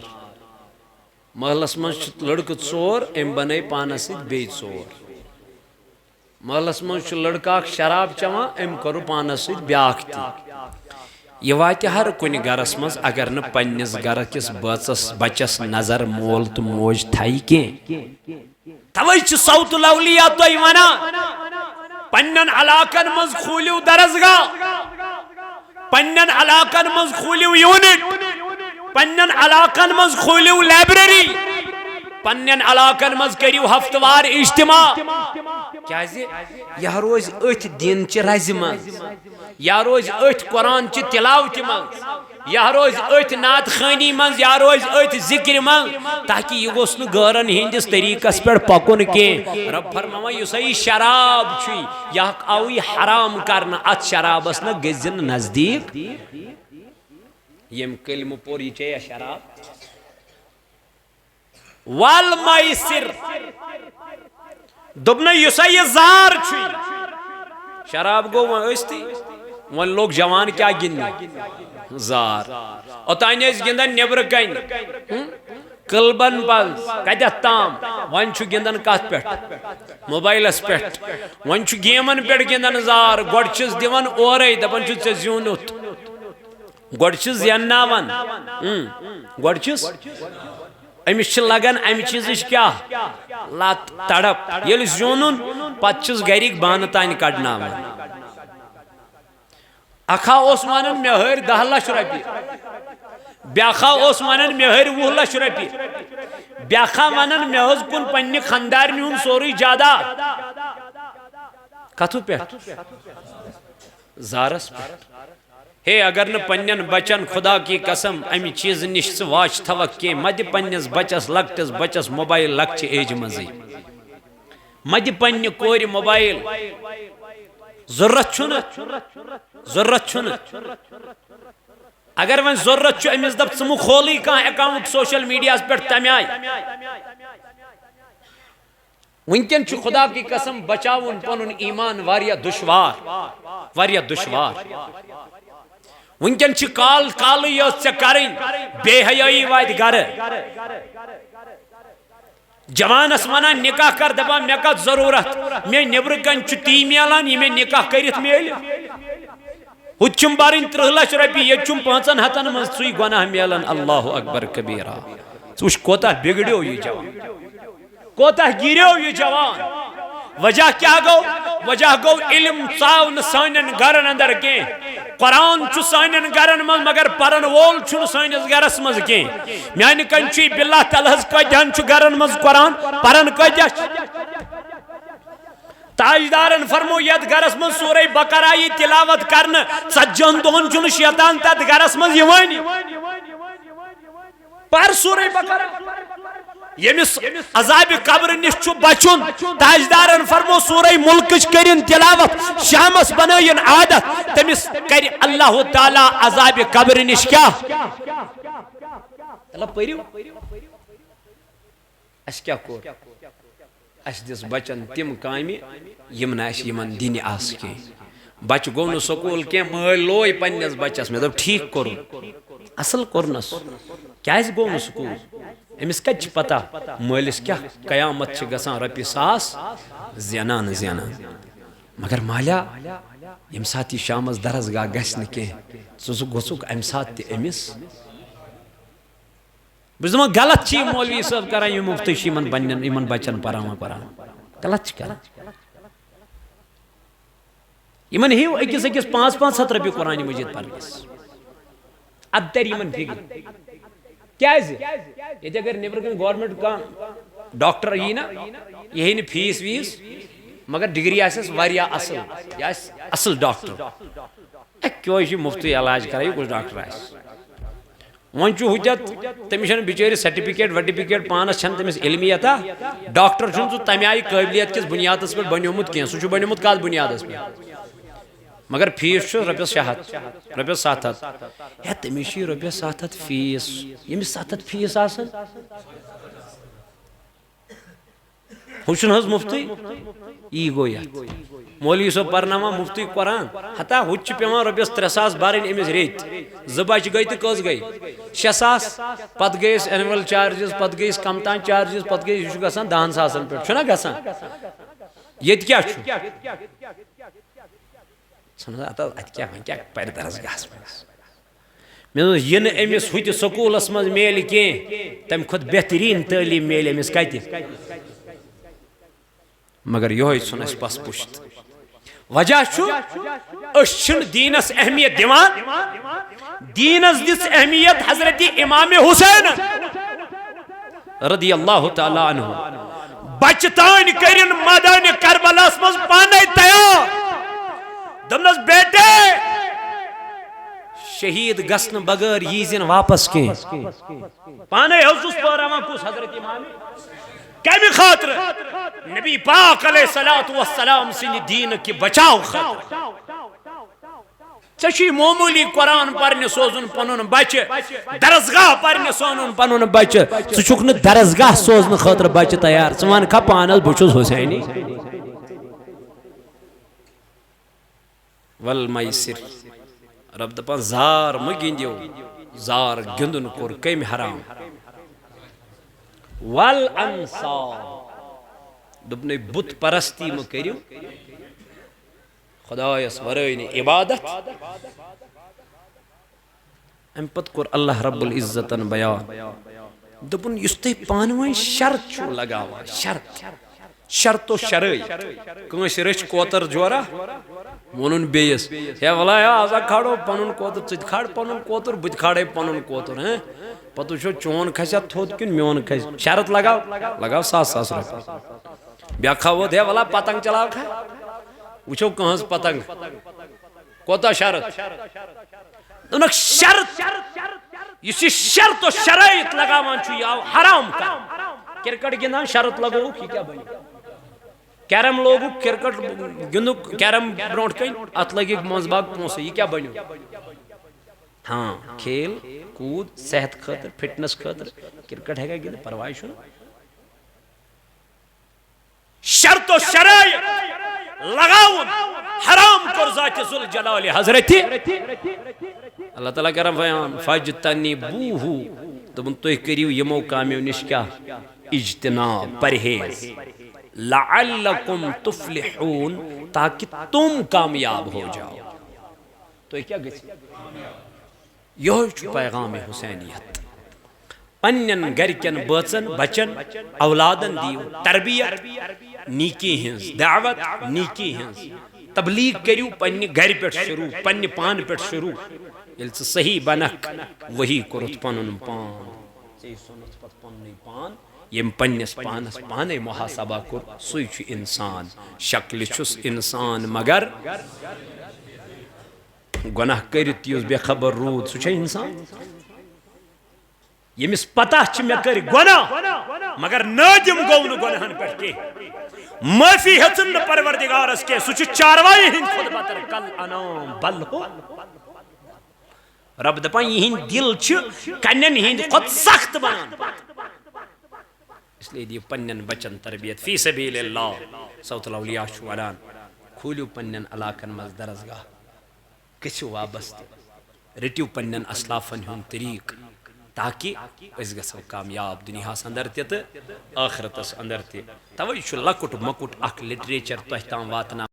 محلس من لڑکہ 4 ام بنائی پانس ست بی 4. محلس من لڑکہ شراب چوان ام کرو پانس ست بیاکھ تی. یہ واتہ ہر کن گرس مز اگر نہ پنس گر کس بچس نظر مول تو موج تھائی کی. توے صوت الاولیاء تو ونا پنن علاقن مز کھولیو درسگاہ، پنن علاقن مز کھولیو یونٹ، پنن علاقن مز کھولیو لائبریری، پنن علاقن مز کریو ہفتوار اجتماع. کیازِ یہ روز اتھ دین چہ رز مز، یا روز اتھ قرآن چہ تلاوت مز. یا روز ات نعت خانی من یا روز ات ذکر من تاکہ یہ گوس نہ غورن ہندس طریقس پہ پکن کی رب فرماوان یس یہ شراب چھ یہ آوی حرام کرنا ات شرابس نہ گزن نزدیک یم کلمہ پور یہ چھ شراب والمیسر دبنا یس یہ زار چھ شراب گو ون استی ون لوگ جوان کیا گندن زار اوتان گندن نبر کن کلبن پز کتھ تام ون گندن کت پہ موبائلس پہ ون گیمن پہ گندن زار گوڑ دان اورے دپان ے زیونت گوڑ زیناون گوڑ امس لگان امہ چیز کیا لت تڑپ یل زیونن پتہ گرک بانہ تان کڑناون اکھا اس ونان مے ہر 10 لچھ رۄپیہِ بیاکھا اس ونان مے ہر 20 لچھ رۄپیہِ بیاکھا ونان مے حظ کُن پننہِ خاندارنہِ ہُنٛد سورُے جاداد کتھو پٮ۪ٹھ زارس پٮ۪ٹھ ہے اگر نہ پنن بچن خدا کی قسم امہ چیز نش ژٕ واچ تھوک کینٛہہ مہ دِ پننس بچس لکٹس بچس موبائل لکچہِ ایج منٛزٕے مہ دِ پننہِ کورِ موبائل ضرورت چھُنہٕ اگر ون ضرورت چھُ أمِس دپ ژٕ مہٕ کھولٕے کانٛہہ اکاؤنٹ سوشل میڈیاہس پٮ۪ٹھ تمہِ آیہِ ونکٮ۪ن چھُ خدا کی قسم بچاوُن پنُن ایمان واریاہ دُشوار ونکٮ۪ن چھِ کالٕے یٲژ ژےٚ کَرٕنۍ بے حیٲیی واتہِ گرٕ جوانس ونان نکاح کر دپان مے کتھ ضرورت مے نبر کن چھ تی میلان یہ مے نکاح کرت میل ہُتہِ چھُم برٕنۍ 30 لچھ رۄپیہِ ییٚتہِ چھُم 500 منٛز ژٕے گۄناہ میلان اللہ اکبر کبیرہ ژٕ وٕچھ کوتاہ بگڑیو یہ جوان کوتاہ گِریو یہ جوان وجہ کیا گو وجہ گو علم ژاو نہٕ سانٮ۪ن گرن اندر کینٛہہ قرآن چھُ سانٮ۪ن گرن منٛز مگر پرن وول چھُنہٕ سٲنِس گرس منٛز کینٛہہ میانہِ کنۍ چھُے باللہ تعالیٰ ہس کۭتہن چھُ گرن منٛز قرآن پرن کۭتیاہ چھِ تاجدارن فرمو یتھ گرس منٛز سورہ بقرہ یی تلاوت کرنہٕ 40 دۄہن چھُنہٕ شیطان تتھ گرس منٛز یِوٲنی پر سورہ بقرہ یمس عذاب قبر نش چھُ بچن تاجدارن فرمو سورہ ملکچ کرن تلاوت شامس بنٲیِن عادت تمس کر اللہ تعالی عذاب قبر نش کیا اللہ پٔرِو اس کیا کور اس دس بچن تم کامہِ یم نہ اس یمن دِنہِ آس کینٛہہ بچہ گوٚو نہٕ سکوٗل کینٛہہ مٲلۍ لوے پننس بچس مےٚ دوٚپ ٹھیٖک کوٚرُن اصل کوٚرنس کیازِ گوٚو نہٕ سکوٗل امس کتہ پتہ مٲلس کیا قیامت چھ گژھان رۄپیہِ 100 زینان مگر مالیہ یم سات یہ شامس درسگاہ گژھِ نہٕ کینٛہہ ژٕ گوٚژھُکھ امہِ ساتہٕ تہِ أمِس بہٕ چھُس دپان غلط چھ یہ مولوی صٲب کران یہ مفتی چھ یمن بچن پراوان قرآن غلط چھ کران یمن ہیو أکِس 500 رۄپیہِ قرآن مجید پرنس اد تر یمن فکر کیازِ یہ اگر نبر کن گورنمنٹ کان ڈاکٹر یی نا یہ ہے فیس ویس مگر ڈگری آسس واریاہ اصل یہ آس اصل ڈاکٹر کیوں یہ مفتی علاج کران یہ کچھ ڈاکٹر آس ون چھُ ہُتٮ۪تھ تٔمِس چھنہٕ بِچٲرِس سرٹِفکیٹ وٹِفکیٹ پانس چھنہٕ تٔمِس علمیتا ڈاکٹر چھُنہٕ سُہ تمہِ آیہِ قٲبلیت کِس بُنیادس پٮ۪ٹھ بنیومُت کینٛہہ سُہ چھُ بنیومُت کتھ بُنیادس پٮ۪ٹھ مگر فیس رۄپیس 600 رۄپیس 700 ہے تٔمِس چھُ رۄپیس 700 فیس ییٚمِس 700 فیس آسان ہُہ چھُنہٕ حظ مفتی یی گوٚو یتھ مولوی صٲب پرناوان مفتی قرآن ہتا ہُتہِ چھِ پیوان رۄپیس 3,000 برٕنۍ أمِس ریٚتۍ 2 بچہِ گٔے تہٕ کٔژ گٔے 6,000 پتہٕ گٔیس اینول چارجز پتہٕ گٔیس کم تام چارجز پتہٕ گٔیس یہِ چھُ گژھان 10,000 پٮ۪ٹھ چھُنہ گژھان ییٚتہِ کیاہ چھُ ات کیا پرِ درسگاہس مےٚ دوٚپ یہِ نہٕ أمِس ہُتہِ سکوٗلس منٛز میلہِ کینٛہہ تمہِ کھۄتہٕ بہتریٖن تعلیٖم میلہِ أمِس کتہِ مگر یہوے ژھُن اسہِ پس پُشت وجہ چھُ أسۍ چھِنہٕ دیٖنس اہمیت دِوان دیٖنس دِژ اہمیت حضرت امام حسین رضی اللہ تعالیٰ عنہ بچہ تانۍ کٔرِن مٲدانہِ کربلاہس منٛز پانے تیار دمنس بیٹے شہید گسن بغیر ییزن واپس کی پانے حضرت پوراما کس حضرت امام کمی خاطر نبی پاک علیہ السلام سن دین کی بچاؤ خاطر چشی معمولی قرآن پرنے سوزن پنن بچے درسگاہ پرنے سوزن پنن بچے چکن درسگاہ سوزن خاطر بچے تیار ثوان کھا پانس بچوز حسینی والمیسر رب دپان زار مگندیو زار گندن کور کم حرام والانصاب دبنے بت پرستی مکریو خدایس ورائن عبادت ام پت کور اللہ رب العزتن بیان دبن یستے پانوائن شرط چھو لگاوا شرط و شرعی کنس رچ کوتر جورا ونن بیس یا ولا یا آزا کھاڑو پنن کوتر چت کھاڑ پنن کوتر بت کھاڑے پنن کوتر ہیں پتو چھو چون کھسیا تھوت کن میون کھس شرط لگاو 7,000 روپے بیا کھاو دے ولا پتنگ چلاو کھا وچھو کہاں پتنگ کوتا شرط دونک شرط یہ شرط و شرائط لگاوان چھو یا حرام کا کرکٹ گندان شرط لگو کی کیا بنی کیرم لوگو کرکٹ گندو کیرم برونٹ کہیں ات لگی منزباگ پونسے یہ کیا بنیو ہاں کھیل کود صحت خاطر فٹنس خاطر کرکٹ ہے گا گندے پروائی شنو شرط و شرائط لگاون حرام کر ذات ذوالجلال حضرتی اللہ تعالیٰ کرم فیان فاجتنی بوہو دبن توی کریو یمو کامیو نشکا اجتناب پرہیز لعلکم تفلحون تاکہ تم کامیاب ہو جاؤ تو یہ کیا گئی یہ چھو پیغام حسینیت پنن گرکن بچن بچن اولادن دیو تربیت نیکی ہنس دعوت نیکی ہنس تبلیغ کریو پنی گھر پیٹ شروع پنی پان پیٹ شروع یلس صحیح بنک وہی کرت پنن پان صحیح سنت پت پنن پان یم پنس پانس پانے محاسبہ کر سوئی چھ انسان شکل چھس انسان مگر گناہ کرت یوز بے خبر رود سو چھے انسان یمس پتہ چھ میں کر گناہ مگر نادم گون گناہن پر کے معافی ہتن پروردگارس کے سو چھ چاروائی ہند خود بطر کل انام بل ہو رب دپان یہ دل چھ کنن ہند خود سخت بنان اس لیے دیو پنن بچن تربیت فی سبیل اللہ صوت الاولیاء شوالان کھولیو پنن علاقن مز درسگاہ کسیو وابست رٹیو پنن اسلافن ہون طریق تاکہ اس گسو کامیاب دنیا اندر تیت آخرتس اندر تی توئی چھو لکٹ مکٹ اک لٹریچر تحتام واتنا